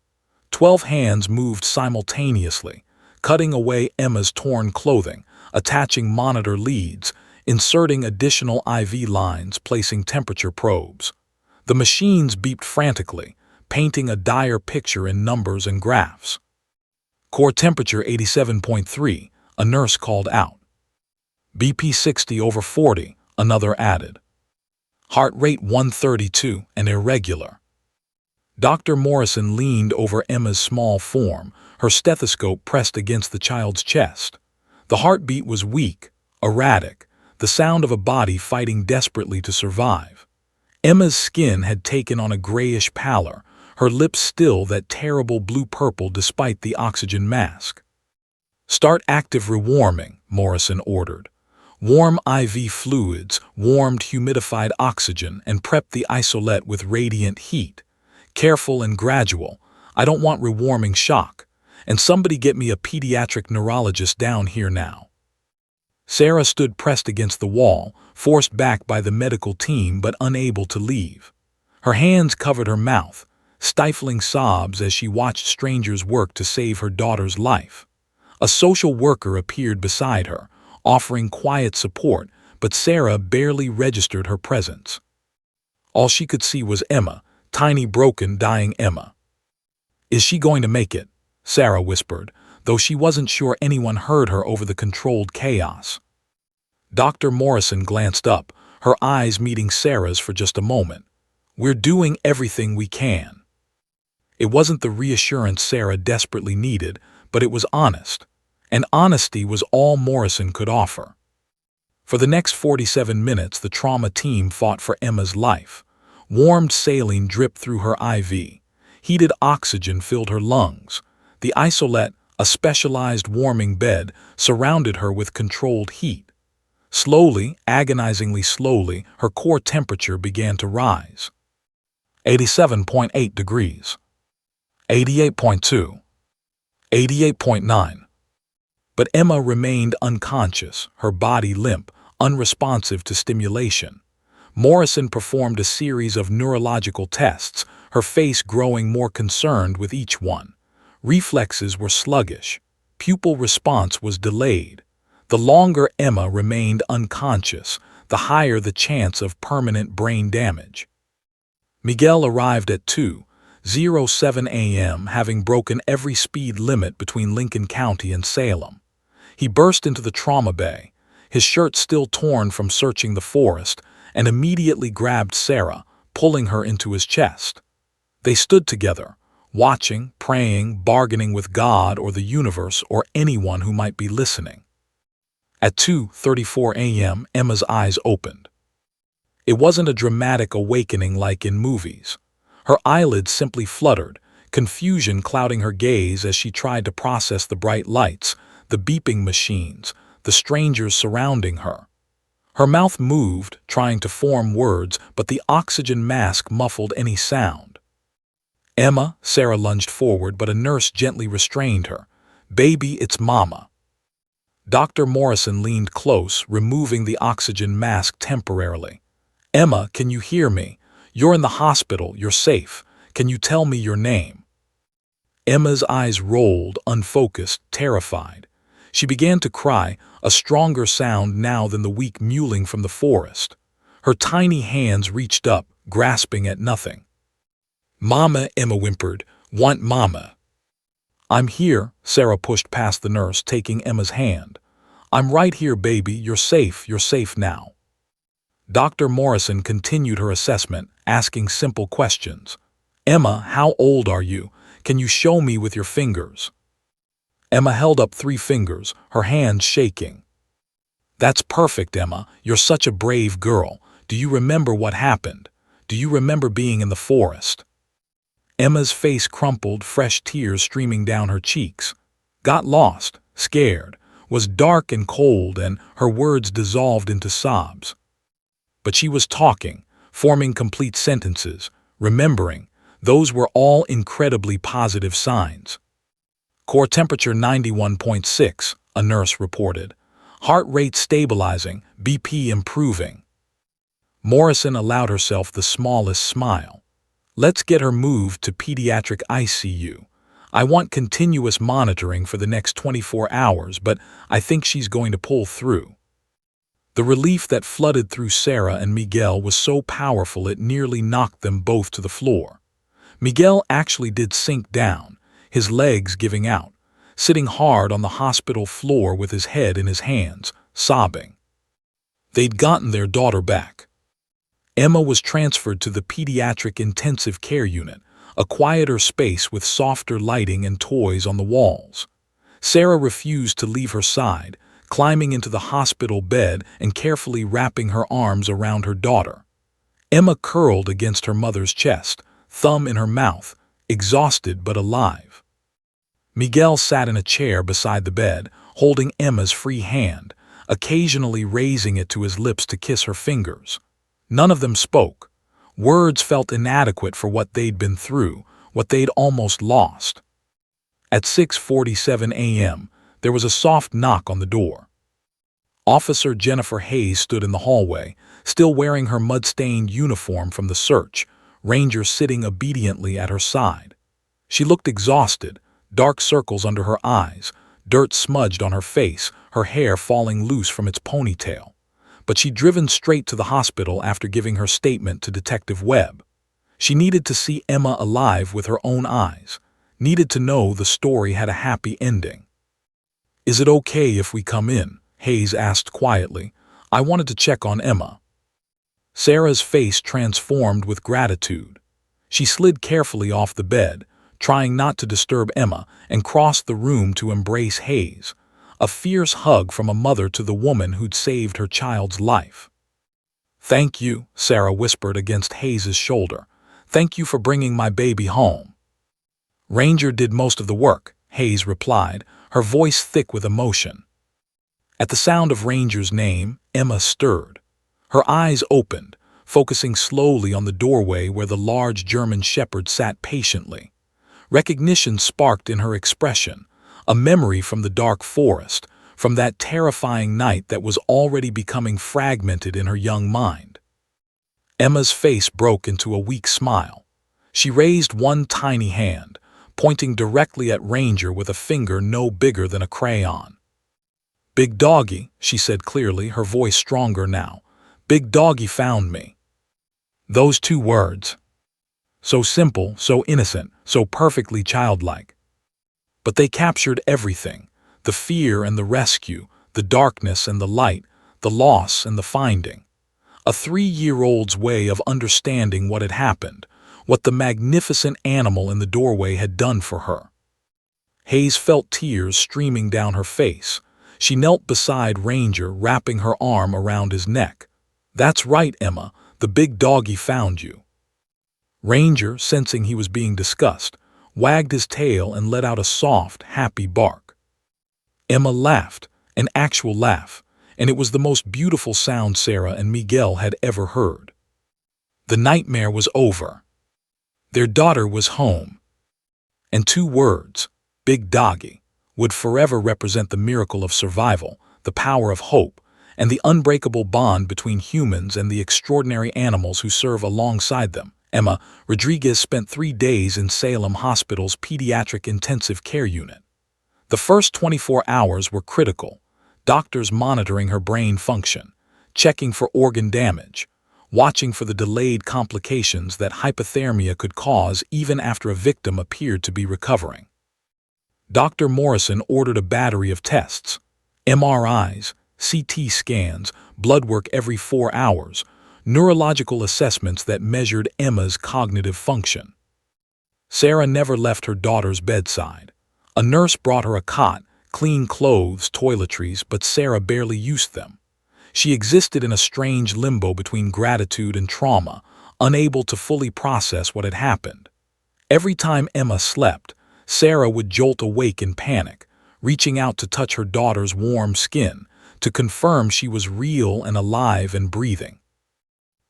12 hands moved simultaneously, cutting away Emma's torn clothing, attaching monitor leads, inserting additional IV lines, placing temperature probes. The machines beeped frantically, painting a dire picture in numbers and graphs. "Core temperature 87.3, a nurse called out. "BP 60/40, another added. "Heart rate 132 and irregular." Dr. Morrison leaned over Emma's small form, her stethoscope pressed against the child's chest. The heartbeat was weak, erratic, the sound of a body fighting desperately to survive. Emma's skin had taken on a grayish pallor, her lips still that terrible blue-purple despite the oxygen mask. "Start active rewarming," Morrison ordered. "Warm IV fluids, warmed humidified oxygen, and prep the isolette with radiant heat. Careful and gradual. I don't want rewarming shock. And somebody get me a pediatric neurologist down here now." Sarah stood pressed against the wall, forced back by the medical team but unable to leave. Her hands covered her mouth, stifling sobs as she watched strangers work to save her daughter's life. A social worker appeared beside her, offering quiet support, but Sarah barely registered her presence. All she could see was Emma, tiny, broken, dying Emma. "Is she going to make it?" Sarah whispered, though she wasn't sure anyone heard her over the controlled chaos. Dr. Morrison glanced up, her eyes meeting Sarah's for just a moment. "We're doing everything we can." It wasn't the reassurance Sarah desperately needed, but it was honest. And honesty was all Morrison could offer. For the next 47 minutes, the trauma team fought for Emma's life. Warmed saline dripped through her IV. Heated oxygen filled her lungs. The isolette, a specialized warming bed, surrounded her with controlled heat. Slowly, agonizingly slowly, her core temperature began to rise. 87.8 degrees. 88.2. 88.9. But Emma remained unconscious, her body limp, unresponsive to stimulation. Morrison performed a series of neurological tests, her face growing more concerned with each one. Reflexes were sluggish. Pupil response was delayed. The longer Emma remained unconscious, the higher the chance of permanent brain damage. Miguel arrived at 2:07 a.m., having broken every speed limit between Lincoln County and Salem. He burst into the trauma bay, his shirt still torn from searching the forest, and immediately grabbed Sarah, pulling her into his chest. They stood together, watching, praying, bargaining with God or the universe or anyone who might be listening. At 2:34 a.m., Emma's eyes opened. It wasn't a dramatic awakening like in movies. Her eyelids simply fluttered, confusion clouding her gaze as she tried to process the bright lights, the beeping machines, the strangers surrounding her. Her mouth moved, trying to form words, but the oxygen mask muffled any sound. "Emma," Sarah lunged forward, but a nurse gently restrained her. "Baby, it's Mama." Dr. Morrison leaned close, removing the oxygen mask temporarily. "Emma, can you hear me? You're in the hospital, you're safe. Can you tell me your name?" Emma's eyes rolled, unfocused, terrified. She began to cry, a stronger sound now than the weak mewling from the forest. Her tiny hands reached up, grasping at nothing. "Mama," Emma whimpered. "Want Mama." "I'm here," Sarah pushed past the nurse, taking Emma's hand. "I'm right here, baby. You're safe now." Dr. Morrison continued her assessment, asking simple questions. "Emma, how old are you? Can you show me with your fingers?" Emma held up 3 fingers, her hands shaking. "That's perfect, Emma. You're such a brave girl. Do you remember what happened? Do you remember being in the forest?" Emma's face crumpled, fresh tears streaming down her cheeks. "Got lost, scared, was dark and cold," and her words dissolved into sobs. But she was talking, forming complete sentences, remembering. Those were all incredibly positive signs. "Core temperature 91.6, a nurse reported. Heart rate stabilizing, BP improving." Morrison allowed herself the smallest smile. "Let's get her moved to pediatric ICU. I want continuous monitoring for the next 24 hours, but I think she's going to pull through." The relief that flooded through Sarah and Miguel was so powerful it nearly knocked them both to the floor. Miguel actually did sink down, his legs giving out, sitting hard on the hospital floor with his head in his hands, sobbing. They'd gotten their daughter back. Emma was transferred to the pediatric intensive care unit, a quieter space with softer lighting and toys on the walls. Sarah refused to leave her side, climbing into the hospital bed and carefully wrapping her arms around her daughter. Emma curled against her mother's chest, thumb in her mouth, exhausted but alive. Miguel sat in a chair beside the bed, holding Emma's free hand, occasionally raising it to his lips to kiss her fingers. None of them spoke. Words felt inadequate for what they'd been through, what they'd almost lost. At 6:47 a.m., there was a soft knock on the door. Officer Jennifer Hayes stood in the hallway, still wearing her mud-stained uniform from the search, Ranger sitting obediently at her side. She looked exhausted, dark circles under her eyes, dirt smudged on her face, her hair falling loose from its ponytail. But she'd driven straight to the hospital after giving her statement to Detective Webb. She needed to see Emma alive with her own eyes, needed to know the story had a happy ending. "Is it okay if we come in?" Hayes asked quietly. "I wanted to check on Emma." Sarah's face transformed with gratitude. She slid carefully off the bed, trying not to disturb Emma, and crossed the room to embrace Hayes. a fierce hug from a mother to the woman who'd saved her child's life. "Thank you," Sarah whispered against Hayes's shoulder. "Thank you for bringing my baby home." "Ranger did most of the work," Hayes replied, her voice thick with emotion. At the sound of Ranger's name, Emma stirred. Her eyes opened, focusing slowly on the doorway where the large German shepherd sat patiently. Recognition sparked in her expression, a memory from the dark forest, from that terrifying night that was already becoming fragmented in her young mind. Emma's face broke into a weak smile. She raised one tiny hand, pointing directly at Ranger with a finger no bigger than a crayon. "Big Doggy," she said clearly, her voice stronger now. "Big Doggy found me." Those two words. So simple, so innocent, so perfectly childlike. But they captured everything: the fear and the rescue, the darkness and the light, the loss and the finding. A 3-year-old's way of understanding what had happened, what the magnificent animal in the doorway had done for her. Hayes felt tears streaming down her face. She knelt beside Ranger, wrapping her arm around his neck. "That's right, Emma, the big doggy found you." Ranger, sensing he was being discussed, wagged his tail and let out a soft, happy bark. Emma laughed, an actual laugh, and it was the most beautiful sound Sarah and Miguel had ever heard. The nightmare was over. Their daughter was home. And 2 words, Big Doggy, would forever represent the miracle of survival, the power of hope, and the unbreakable bond between humans and the extraordinary animals who serve alongside them. Emma Rodriguez spent 3 days in Salem Hospital's Pediatric Intensive Care Unit. The first 24 hours were critical, doctors monitoring her brain function, checking for organ damage, watching for the delayed complications that hypothermia could cause even after a victim appeared to be recovering. Dr. Morrison ordered a battery of tests: MRIs, CT scans, blood work every 4 hours, neurological assessments that measured Emma's cognitive function. Sarah never left her daughter's bedside. A nurse brought her a cot, clean clothes, toiletries, but Sarah barely used them. She existed in a strange limbo between gratitude and trauma, unable to fully process what had happened. Every time Emma slept, Sarah would jolt awake in panic, reaching out to touch her daughter's warm skin, to confirm she was real and alive and breathing.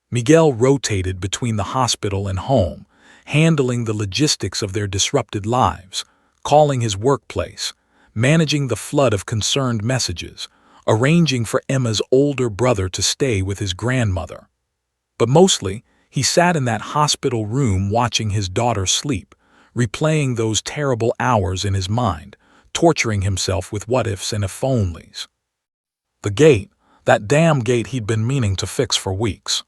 Miguel rotated between the hospital and home, handling the logistics of their disrupted lives, calling his workplace, managing the flood of concerned messages, arranging for Emma's older brother to stay with his grandmother. But mostly, he sat in that hospital room watching his daughter sleep, replaying those terrible hours in his mind, torturing himself with what-ifs and if-onlys. The gate, that damn gate he'd been meaning to fix for weeks.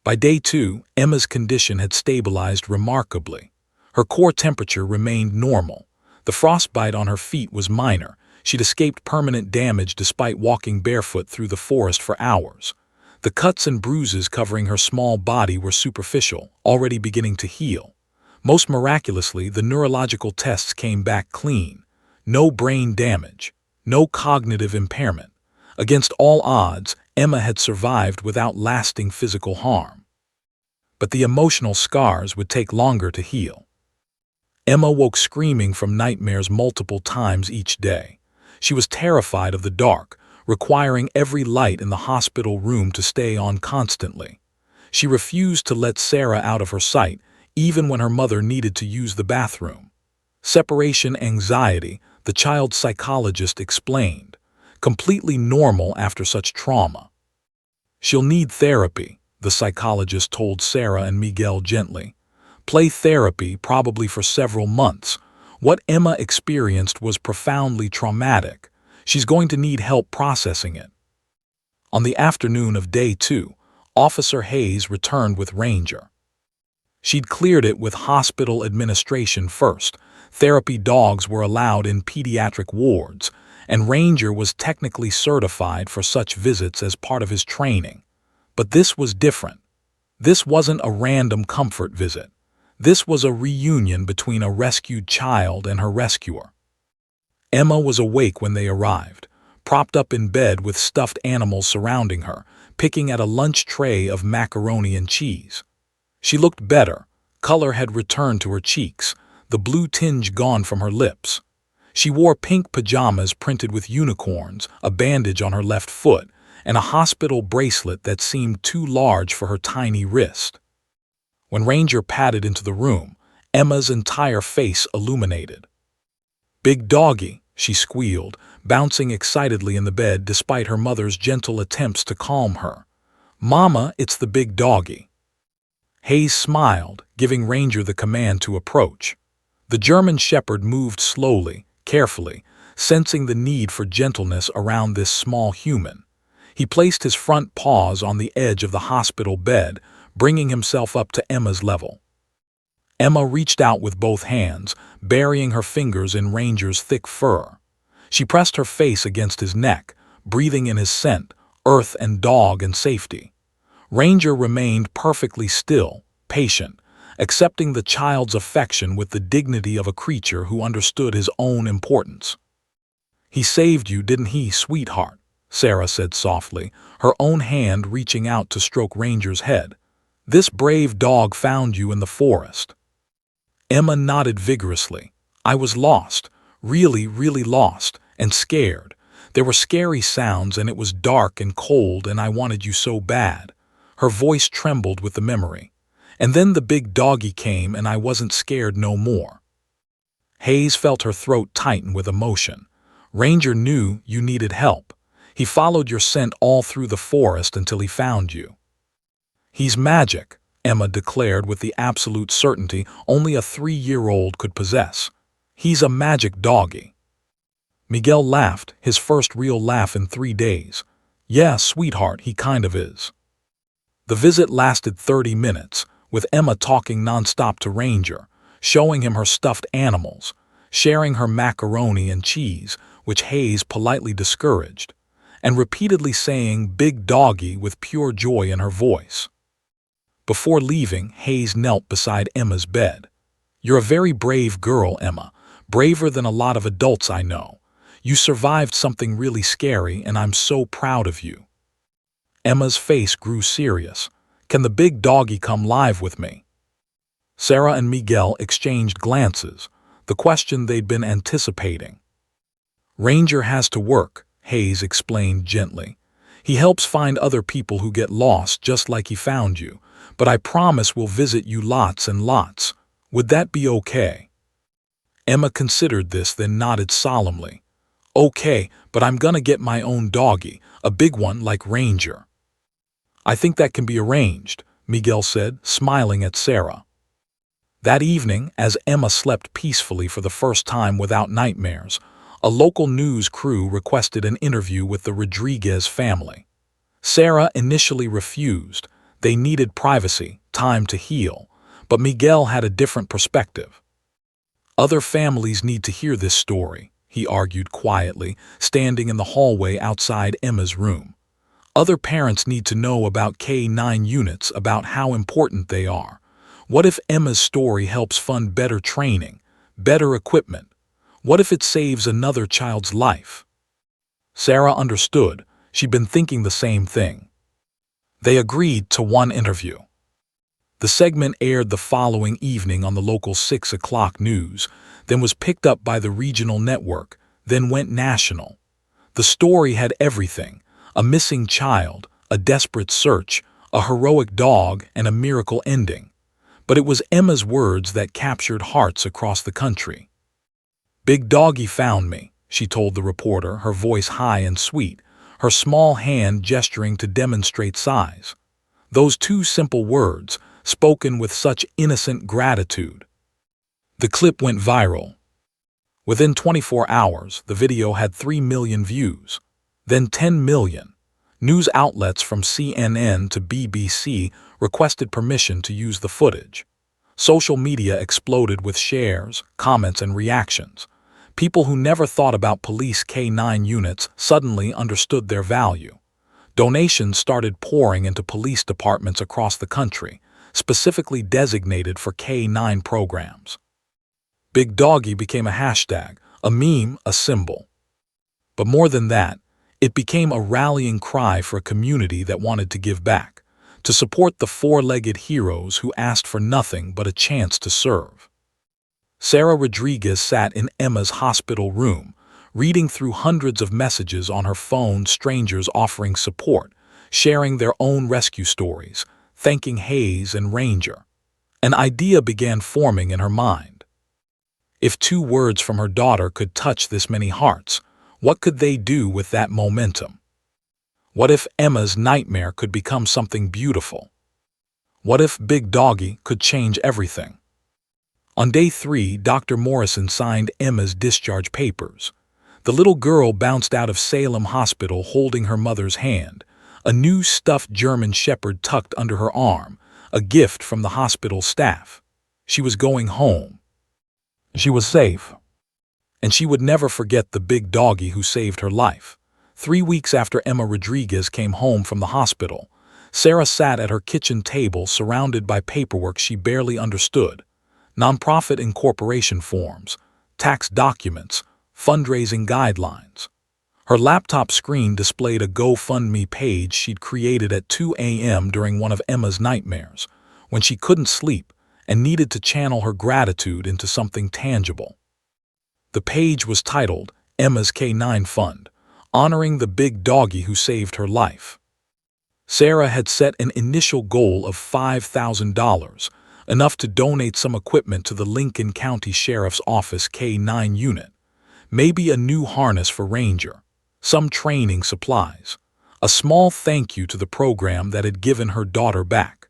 By day 2, Emma's condition had stabilized remarkably. Her core temperature remained normal. The frostbite on her feet was minor. She'd escaped permanent damage despite walking barefoot through the forest for hours. The cuts and bruises covering her small body were superficial, already beginning to heal. Most miraculously, the neurological tests came back clean. No brain damage, no cognitive impairment. Against all odds, Emma had survived without lasting physical harm. But the emotional scars would take longer to heal. Emma woke screaming from nightmares multiple times each day. She was terrified of the dark, requiring every light in the hospital room to stay on constantly. She refused to let Sarah out of her sight, even when her mother needed to use the bathroom. Separation anxiety, the child psychologist explained, completely normal after such trauma. "She'll need therapy," the psychologist told Sarah and Miguel gently. "Play therapy, probably for several months. What Emma experienced was profoundly traumatic. She's going to need help processing it." On the afternoon of day 2, Officer Hayes returned with Ranger. She'd cleared it with hospital administration first. Therapy dogs were allowed in pediatric wards, and Ranger was technically certified for such visits as part of his training. But this was different. This wasn't a random comfort visit. This was a reunion between a rescued child and her rescuer. Emma was awake when they arrived, propped up in bed with stuffed animals surrounding her, picking at a lunch tray of macaroni and cheese. She looked better. Color had returned to her cheeks, the blue tinge gone from her lips. She wore pink pajamas printed with unicorns, a bandage on her left foot, and a hospital bracelet that seemed too large for her tiny wrist. When Ranger padded into the room, Emma's entire face illuminated. "Big doggy," she squealed, bouncing excitedly in the bed despite her mother's gentle attempts to calm her. "Mama, it's the big doggy." Hayes smiled, giving Ranger the command to approach. The German Shepherd moved slowly, carefully, sensing the need for gentleness around this small human. He placed his front paws on the edge of the hospital bed, bringing himself up to Emma's level. Emma reached out with both hands, burying her fingers in Ranger's thick fur. She pressed her face against his neck, breathing in his scent, earth and dog and safety. Ranger remained perfectly still, patient, accepting the child's affection with the dignity of a creature who understood his own importance. "He saved you, didn't he, sweetheart?" Sarah said softly, her own hand reaching out to stroke Ranger's head. "This brave dog found you in the forest." Emma nodded vigorously. "I was lost, really, really lost, and scared. There were scary sounds and it was dark and cold and I wanted you so bad." Her voice trembled with the memory. "And then the big doggy came and I wasn't scared no more." Hayes felt her throat tighten with emotion. "Ranger knew you needed help. He followed your scent all through the forest until he found you." "He's magic," Emma declared with the absolute certainty only a 3-year-old could possess. "He's a magic doggy." Miguel laughed, his first real laugh in 3 days. "Yeah, sweetheart, he kind of is." The visit lasted 30 minutes, with Emma talking nonstop to Ranger, showing him her stuffed animals, sharing her macaroni and cheese, which Hayes politely discouraged, and repeatedly saying "big doggy" with pure joy in her voice. Before leaving, Hayes knelt beside Emma's bed. "You're a very brave girl, Emma, braver than a lot of adults I know. You survived something really scary and I'm so proud of you." Emma's face grew serious. "Can the big doggy come live with me?" Sarah and Miguel exchanged glances, the question they'd been anticipating. "Ranger has to work," Hayes explained gently. "He helps find other people who get lost just like he found you, but I promise we'll visit you lots and lots. Would that be okay?" Emma considered this, then nodded solemnly. "Okay, but I'm gonna get my own doggy, a big one like Ranger." "I think that can be arranged," Miguel said, smiling at Sarah. That evening, as Emma slept peacefully for the first time without nightmares, a local news crew requested an interview with the Rodriguez family. Sarah initially refused. They needed privacy, time to heal, but Miguel had a different perspective. "Other families need to hear this story," he argued quietly, standing in the hallway outside Emma's room. "Other parents need to know about K-9 units, about how important they are. What if Emma's story helps fund better training, better equipment? What if it saves another child's life?" Sarah understood. She'd been thinking the same thing. They agreed to one interview. The segment aired the following evening on the local 6 o'clock news, then was picked up by the regional network, then went national. The story had everything: a missing child, a desperate search, a heroic dog, and a miracle ending. But it was Emma's words that captured hearts across the country. "Big doggy found me," she told the reporter, her voice high and sweet, her small hand gesturing to demonstrate size. Those 2 simple words, spoken with such innocent gratitude. The clip went viral. Within 24 hours, the video had 3 million views, then 10 million. News outlets from CNN to BBC requested permission to use the footage. Social media exploded with shares, comments, and reactions. People who never thought about police K-9 units suddenly understood their value. Donations started pouring into police departments across the country, specifically designated for K-9 programs. Big Doggy became a hashtag, a meme, a symbol. But more than that, it became a rallying cry for a community that wanted to give back, to support the four-legged heroes who asked for nothing but a chance to serve. Sarah Rodriguez sat in Emma's hospital room, reading through hundreds of messages on her phone, strangers offering support, sharing their own rescue stories, thanking Hayes and Ranger. An idea began forming in her mind. If 2 words from her daughter could touch this many hearts, what could they do with that momentum? What if Emma's nightmare could become something beautiful? What if Big Doggy could change everything? On day 3, Dr. Morrison signed Emma's discharge papers. The little girl bounced out of Salem Hospital holding her mother's hand, a new stuffed German Shepherd tucked under her arm, a gift from the hospital staff. She was going home. She was safe. And she would never forget the Big Doggy who saved her life. 3 weeks after Emma Rodriguez came home from the hospital, Sarah sat at her kitchen table surrounded by paperwork she barely understood. Nonprofit incorporation forms, tax documents, fundraising guidelines. Her laptop screen displayed a GoFundMe page she'd created at 2 a.m. during one of Emma's nightmares, when she couldn't sleep and needed to channel her gratitude into something tangible. The page was titled Emma's K9 Fund, honoring the Big Doggy who saved her life. Sarah had set an initial goal of $5,000, enough to donate some equipment to the Lincoln County Sheriff's Office K9 unit, maybe a new harness for Ranger, some training supplies, a small thank you to the program that had given her daughter back.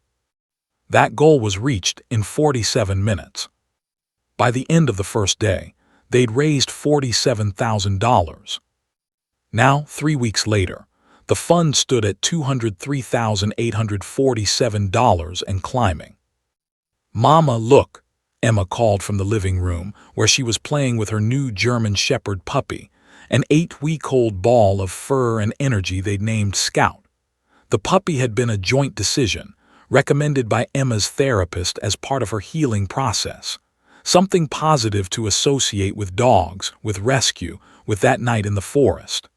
That goal was reached in 47 minutes. By the end of the first day, they'd raised $47,000. Now, 3 weeks later, the fund stood at $203,847 and climbing. "Mama, look," Emma called from the living room, where she was playing with her new German Shepherd puppy, an 8-week-old ball of fur and energy they'd named Scout. The puppy had been a joint decision, recommended by Emma's therapist as part of her healing process. Something positive to associate with dogs, with rescue, with that night in the forest.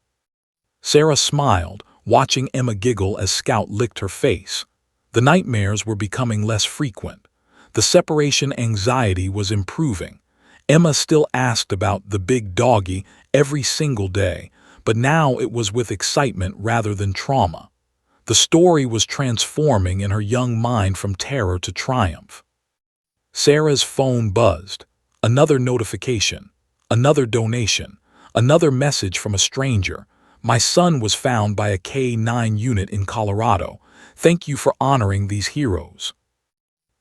Sarah smiled, watching Emma giggle as Scout licked her face. The nightmares were becoming less frequent. The separation anxiety was improving. Emma still asked about the Big Doggy every single day, but now it was with excitement rather than trauma. The story was transforming in her young mind from terror to triumph. Sarah's phone buzzed. Another notification, another donation, another message from a stranger. "My son was found by a K9 unit in Colorado. Thank you for honoring these heroes."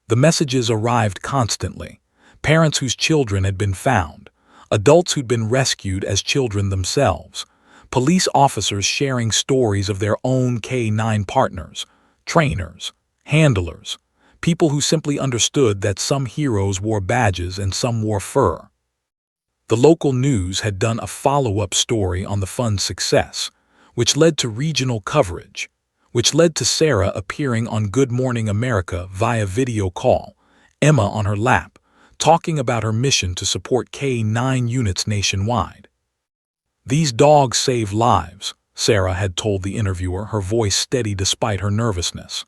The messages arrived constantly. Parents whose children had been found, adults who'd been rescued as children themselves, police officers sharing stories of their own K9 partners, trainers, handlers, people who simply understood that some heroes wore badges and some wore fur. The local news had done a follow-up story on the fund's success, which led to regional coverage, which led to Sarah appearing on Good Morning America via video call, Emma on her lap, talking about her mission to support K9 units nationwide. "These dogs save lives," Sarah had told the interviewer, her voice steady despite her nervousness.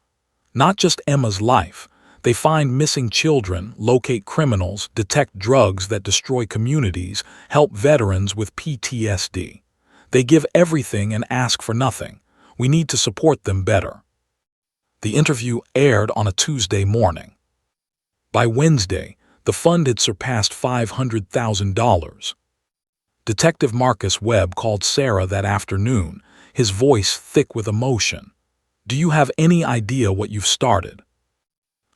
"Not just Emma's life. They find missing children, locate criminals, detect drugs that destroy communities, help veterans with PTSD. They give everything and ask for nothing. We need to support them better." The interview aired on a Tuesday morning. By Wednesday, the fund had surpassed $500,000. Detective Marcus Webb called Sarah that afternoon, his voice thick with emotion. "Do you have any idea what you've started?"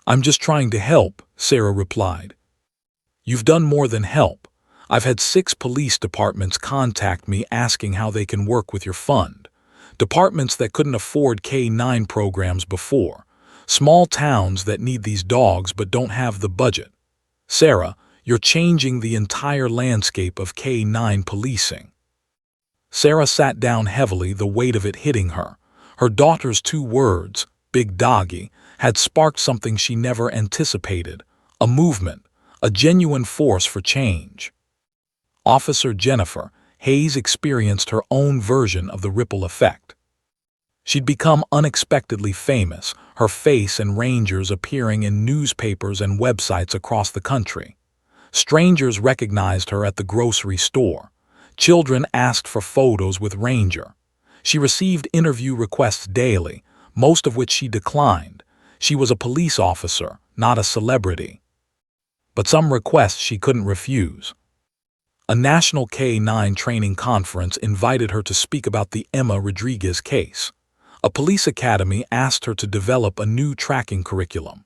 "I'm just trying to help," Sarah replied. "You've done more than help. I've had 6 police departments contact me asking how they can work with your fund. Departments that couldn't afford K9 programs before. Small towns that need these dogs but don't have the budget. Sarah, you're changing the entire landscape of K9 policing." Sarah sat down heavily, the weight of it hitting her. Her daughter's 2 words, Big Doggy, had sparked something she never anticipated, a movement, a genuine force for change. Officer Jennifer Hayes experienced her own version of the ripple effect. She'd become unexpectedly famous, her face and Rangers appearing in newspapers and websites across the country. Strangers recognized her at the grocery store. Children asked for photos with Ranger. She received interview requests daily, most of which she declined. She was a police officer, not a celebrity. But some requests she couldn't refuse. A national K-9 training conference invited her to speak about the Emma Rodriguez case. A police academy asked her to develop a new tracking curriculum.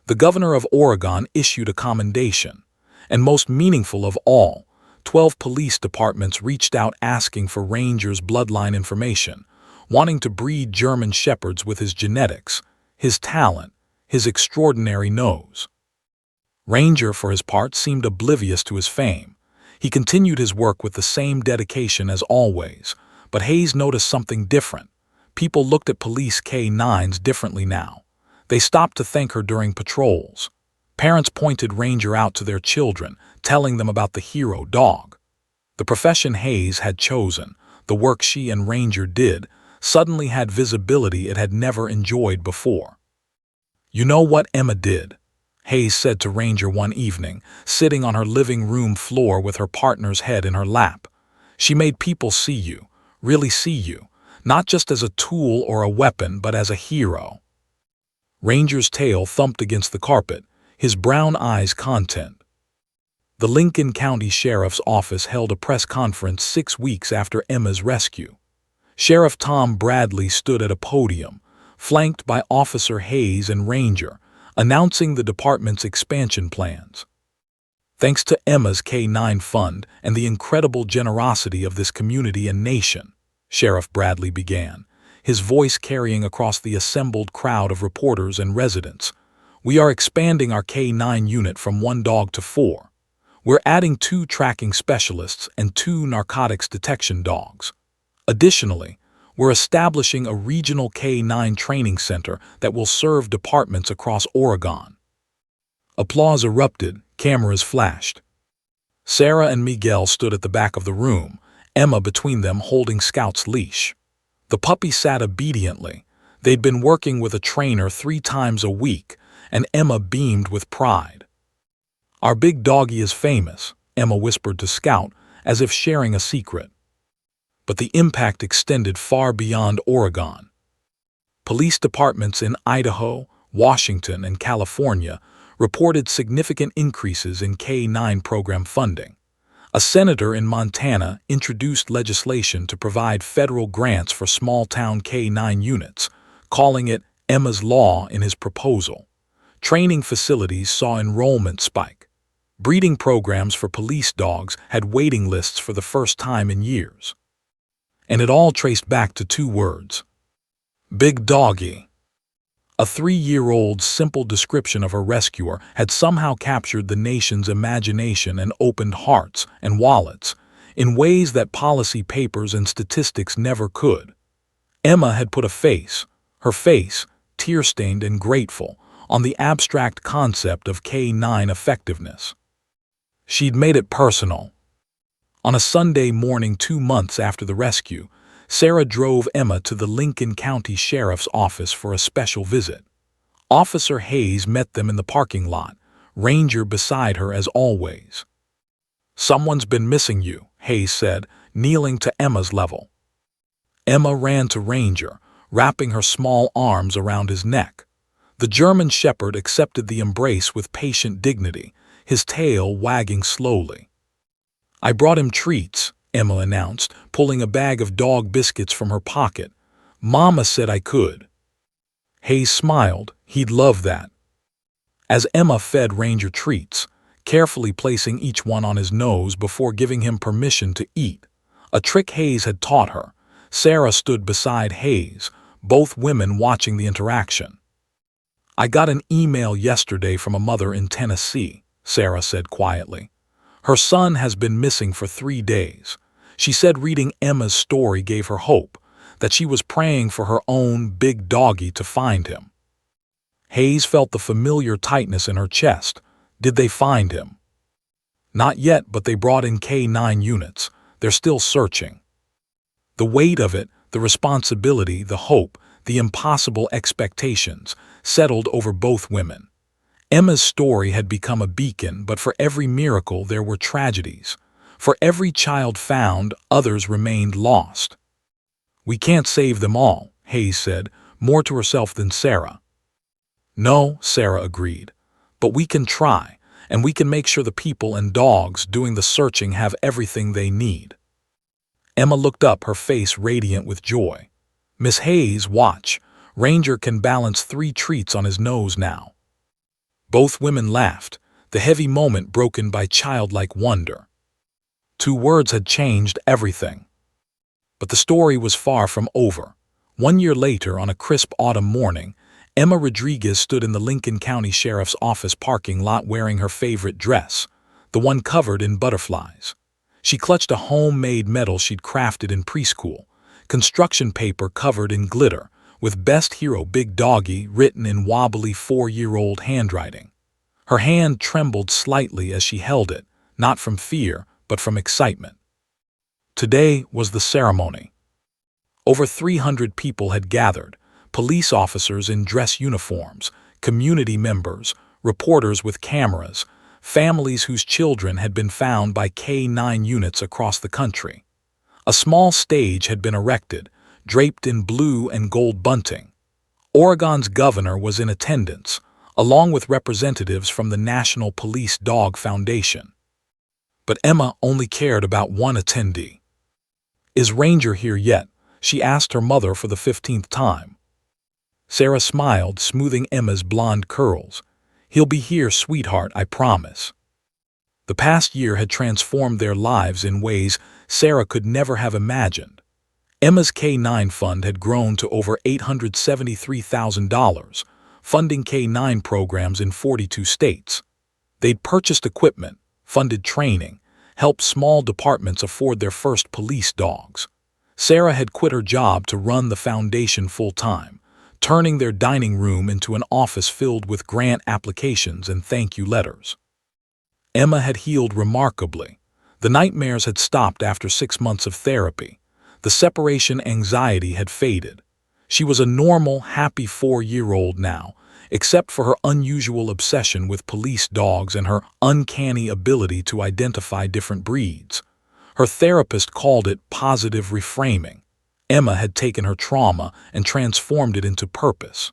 The governor of Oregon issued a commendation. And most meaningful of all, 12 police departments reached out asking for Ranger's bloodline information, wanting to breed German Shepherds with his genetics, his talent, his extraordinary nose. Ranger, for his part, seemed oblivious to his fame. He continued his work with the same dedication as always, but Hayes noticed something different. People looked at police K-9s differently now. They stopped to thank her during patrols. Parents pointed Ranger out to their children, telling them about the hero dog. The profession Hayes had chosen, the work she and Ranger did, suddenly had visibility it had never enjoyed before. "You know what Emma did?" Hayes said to Ranger one evening, sitting on her living room floor with her partner's head in her lap. "She made people see you, really see you, not just as a tool or a weapon, but as a hero." Ranger's tail thumped against the carpet, his brown eyes content. The Lincoln County Sheriff's Office held a press conference 6 weeks after Emma's rescue. Sheriff Tom Bradley stood at a podium, flanked by Officer Hayes and Ranger, announcing the department's expansion plans. "Thanks to Emma's K-9 fund and the incredible generosity of this community and nation," Sheriff Bradley began, his voice carrying across the assembled crowd of reporters and residents, "we are expanding our K-9 unit from 1 dog to 4. We're adding 2 tracking specialists and 2 narcotics detection dogs. Additionally, we're establishing a regional K-9 training center that will serve departments across Oregon." Applause erupted, cameras flashed. Sarah and Miguel stood at the back of the room, Emma between them holding Scout's leash. The puppy sat obediently. They'd been working with a trainer 3 times a week, and Emma beamed with pride. "Our big doggy is famous," Emma whispered to Scout, as if sharing a secret. But the impact extended far beyond Oregon. Police departments in Idaho, Washington, and California reported significant increases in K-9 program funding. A senator in Montana introduced legislation to provide federal grants for small-town K-9 units, calling it Emma's Law in his proposal. Training facilities saw enrollment spike. Breeding programs for police dogs had waiting lists for the first time in years. And it all traced back to 2 words: Big Doggy. A 3-year-old's simple description of her rescuer had somehow captured the nation's imagination and opened hearts and wallets in ways that policy papers and statistics never could. Emma had put a face, her face, tear-stained and grateful, on the abstract concept of K-9 effectiveness. She'd made it personal. On a Sunday morning 2 months after the rescue, Sarah drove Emma to the Lincoln County Sheriff's Office for a special visit. Officer Hayes met them in the parking lot, Ranger beside her as always. "Someone's been missing you," Hayes said, kneeling to Emma's level. Emma ran to Ranger, wrapping her small arms around his neck. The German Shepherd accepted the embrace with patient dignity, his tail wagging slowly. "I brought him treats," Emma announced, pulling a bag of dog biscuits from her pocket. "Mama said I could." Hayes smiled. He'd love that. As Emma fed Ranger treats, carefully placing each one on his nose before giving him permission to eat, a trick Hayes had taught her, Sarah stood beside Hayes, both women watching the interaction. "I got an email yesterday from a mother in Tennessee," Sarah said quietly. "Her son has been missing for 3 days. She said reading Emma's story gave her hope, that she was praying for her own big doggy to find him." Hayes felt the familiar tightness in her chest. Did they find him? Not yet, but they brought in K-9 units. They're still searching. The weight of it, the responsibility, the hope, the impossible expectations, settled over both women. Emma's story had become a beacon, but for every miracle there were tragedies. For every child found, others remained lost. "We can't save them all," Hayes said, more to herself than Sarah. "No," Sarah agreed, "but we can try, and we can make sure the people and dogs doing the searching have everything they need." Emma looked up, her face radiant with joy. "Miss Hayes, watch. Ranger can balance 3 treats on his nose now." Both women laughed, the heavy moment broken by childlike wonder. 2 words had changed everything. But the story was far from over. 1 year later, on a crisp autumn morning, Emma Rodriguez stood in the Lincoln County Sheriff's Office parking lot wearing her favorite dress, the one covered in butterflies. She clutched a homemade medal she'd crafted in preschool, construction paper covered in glitter, with "Best Hero Big Doggy" written in wobbly 4-year-old handwriting. Her hand trembled slightly as she held it, not from fear, but from excitement. Today was the ceremony. Over 300 people had gathered, police officers in dress uniforms, community members, reporters with cameras, families whose children had been found by K-9 units across the country. A small stage had been erected, draped in blue and gold bunting. Oregon's governor was in attendance, along with representatives from the National Police Dog Foundation. But Emma only cared about one attendee. "Is Ranger here yet?" she asked her mother for the 15th time. Sarah smiled, smoothing Emma's blonde curls. "He'll be here, sweetheart, I promise." The past year had transformed their lives in ways Sarah could never have imagined. Emma's K-9 fund had grown to over $873,000, funding K-9 programs in 42 states. They'd purchased equipment, funded training, helped small departments afford their first police dogs. Sarah had quit her job to run the foundation full-time, turning their dining room into an office filled with grant applications and thank-you letters. Emma had healed remarkably. The nightmares had stopped after 6 months of therapy. The separation anxiety had faded. She was a normal, happy 4-year-old now, except for her unusual obsession with police dogs and her uncanny ability to identify different breeds. Her therapist called it positive reframing. Emma had taken her trauma and transformed it into purpose.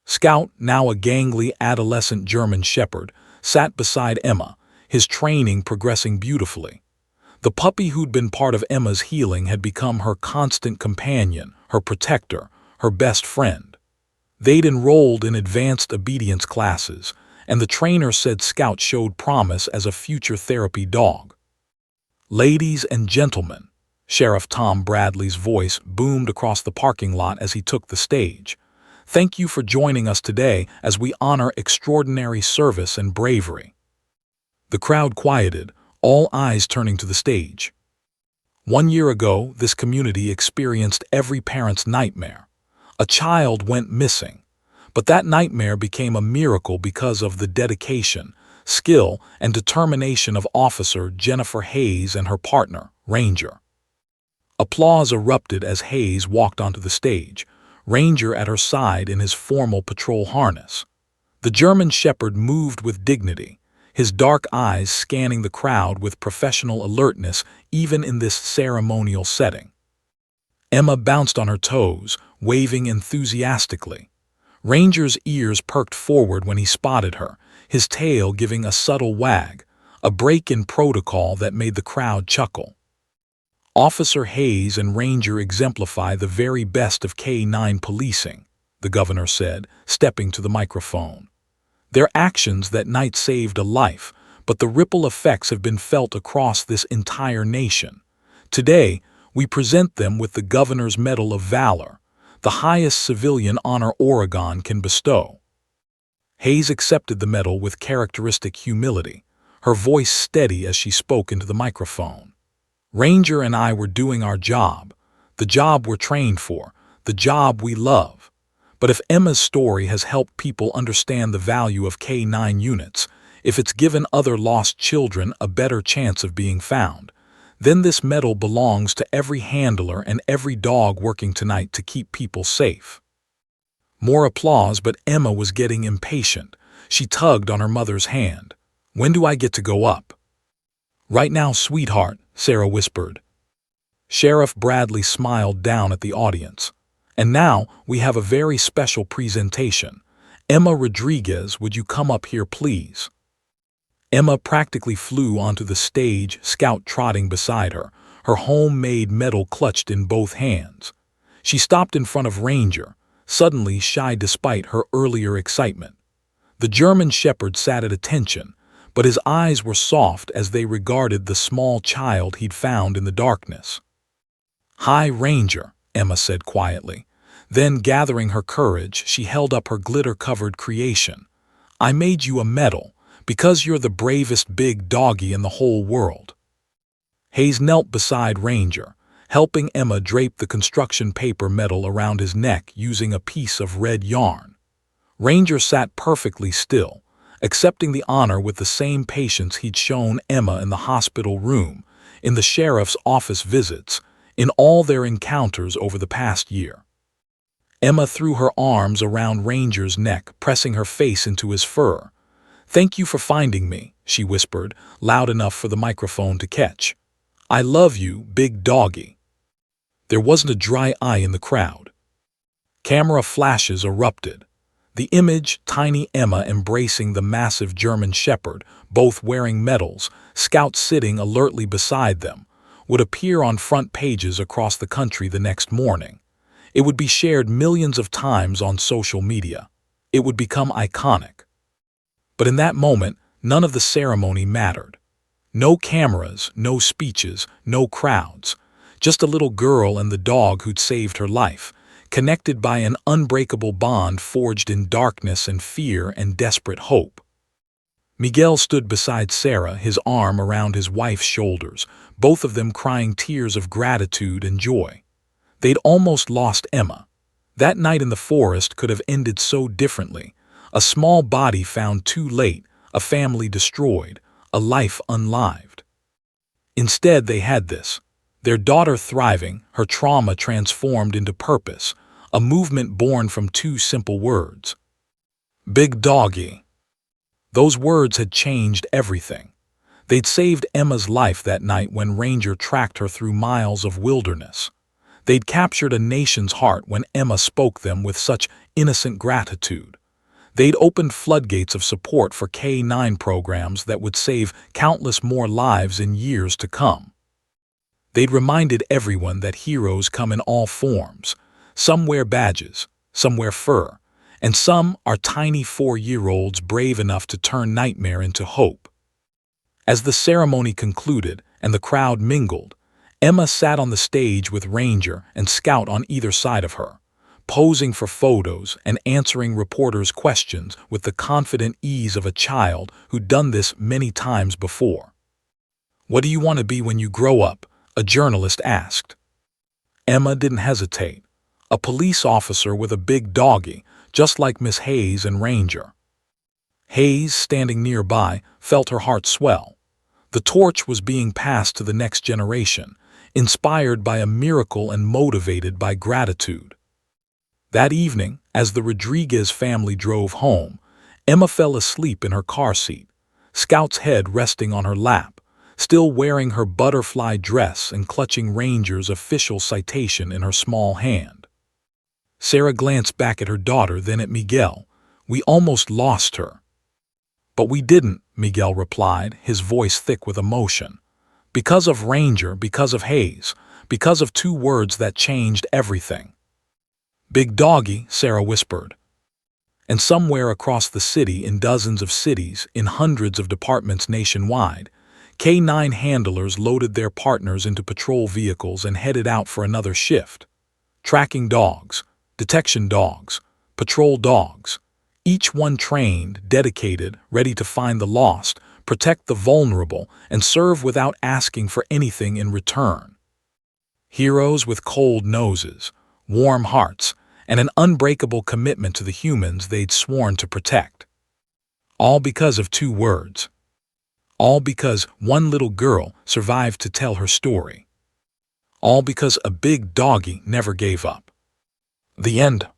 Scout, now a gangly adolescent German Shepherd, sat beside Emma, his training progressing beautifully. The puppy who'd been part of Emma's healing had become her constant companion, her protector, her best friend. They'd enrolled in advanced obedience classes, and the trainer said Scout showed promise as a future therapy dog. "Ladies and gentlemen," Sheriff Tom Bradley's voice boomed across the parking lot as he took the stage. "Thank you for joining us today as we honor extraordinary service and bravery." The crowd quieted, all eyes turning to the stage. 1 year ago, this community experienced every parent's nightmare. A child went missing, but that nightmare became a miracle because of the dedication, skill, and determination of Officer Jennifer Hayes and her partner, Ranger. Applause erupted as Hayes walked onto the stage, Ranger at her side in his formal patrol harness. The German Shepherd moved with dignity, his dark eyes scanning the crowd with professional alertness even in this ceremonial setting. Emma bounced on her toes, waving enthusiastically. Ranger's ears perked forward when he spotted her, his tail giving a subtle wag, a break in protocol that made the crowd chuckle. "Officer Hayes and Ranger exemplify the very best of K-9 policing," the governor said, stepping to the microphone. "Their actions that night saved a life, but the ripple effects have been felt across this entire nation. Today, we present them with the Governor's Medal of Valor, the highest civilian honor Oregon can bestow." Hayes accepted the medal with characteristic humility, her voice steady as she spoke into the microphone. "Ranger and I were doing our job, the job we're trained for, the job we love. But if Emma's story has helped people understand the value of K-9 units, if it's given other lost children a better chance of being found, then this medal belongs to every handler and every dog working tonight to keep people safe. More applause, but Emma was getting impatient. She tugged on her mother's hand. When do I get to go up? Right now, sweetheart, Sarah whispered. Sheriff Bradley smiled down at the audience. And now we have a very special presentation. Emma Rodriguez, would you come up here, please? Emma practically flew onto the stage, Scout trotting beside her, her homemade medal clutched in both hands. She stopped in front of Ranger, suddenly shy despite her earlier excitement. The German shepherd sat at attention, but his eyes were soft as they regarded the small child he'd found in the darkness. "Hi, Ranger," Emma said quietly. Then, gathering her courage, she held up her glitter-covered creation. "I made you a medal, because you're the bravest big doggy in the whole world." Hayes knelt beside Ranger, helping Emma drape the construction paper medal around his neck using a piece of red yarn. Ranger sat perfectly still, accepting the honor with the same patience he'd shown Emma in the hospital room, in the sheriff's office visits, in all their encounters over the past year. Emma threw her arms around Ranger's neck, pressing her face into his fur. "Thank you for finding me," she whispered, loud enough for the microphone to catch. "I love you, big doggy." There wasn't a dry eye in the crowd. Camera flashes erupted. The image, tiny Emma embracing the massive German shepherd, both wearing medals, Scout sitting alertly beside them, would appear on front pages across the country the next morning. It would be shared millions of times on social media. It would become iconic. But in that moment, none of the ceremony mattered. No cameras, no speeches, no crowds. Just a little girl and the dog who'd saved her life, connected by an unbreakable bond forged in darkness and fear and desperate hope. Miguel stood beside Sarah, his arm around his wife's shoulders, both of them crying tears of gratitude and joy. They'd almost lost Emma. That night in the forest could have ended so differently. A small body found too late, a family destroyed, a life unlived. Instead, they had this. Their daughter thriving, her trauma transformed into purpose, a movement born from two simple words. Big doggy. Those words had changed everything. They'd saved Emma's life that night when Ranger tracked her through miles of wilderness. They'd captured a nation's heart when Emma spoke them with such innocent gratitude. They'd opened floodgates of support for K-9 programs that would save countless more lives in years to come. They'd reminded everyone that heroes come in all forms. Some wear badges, some wear fur, and some are tiny 4-year-olds brave enough to turn nightmare into hope. As the ceremony concluded and the crowd mingled, Emma sat on the stage with Ranger and Scout on either side of her, posing for photos and answering reporters' questions with the confident ease of a child who'd done this many times before. "What do you want to be when you grow up?" a journalist asked. Emma didn't hesitate. A police officer with a big doggy, just like Miss Hayes and Ranger. Hayes, standing nearby, felt her heart swell. The torch was being passed to the next generation, inspired by a miracle and motivated by gratitude. That evening, as the Rodriguez family drove home, Emma fell asleep in her car seat, Scout's head resting on her lap, still wearing her butterfly dress and clutching Ranger's official citation in her small hand. Sarah glanced back at her daughter, then at Miguel. "We almost lost her." "But we didn't," Miguel replied, his voice thick with emotion. "Because of Ranger, because of Hayes, because of two words that changed everything." "Big doggy," Sarah whispered. And somewhere across the city, in dozens of cities, in hundreds of departments nationwide, K-9 handlers loaded their partners into patrol vehicles and headed out for another shift. Tracking dogs, detection dogs, patrol dogs, each one trained, dedicated, ready to find the lost, protect the vulnerable, and serve without asking for anything in return. Heroes with cold noses, warm hearts, and an unbreakable commitment to the humans they'd sworn to protect. All because of 2 words. All because one little girl survived to tell her story. All because a big doggy never gave up. The end.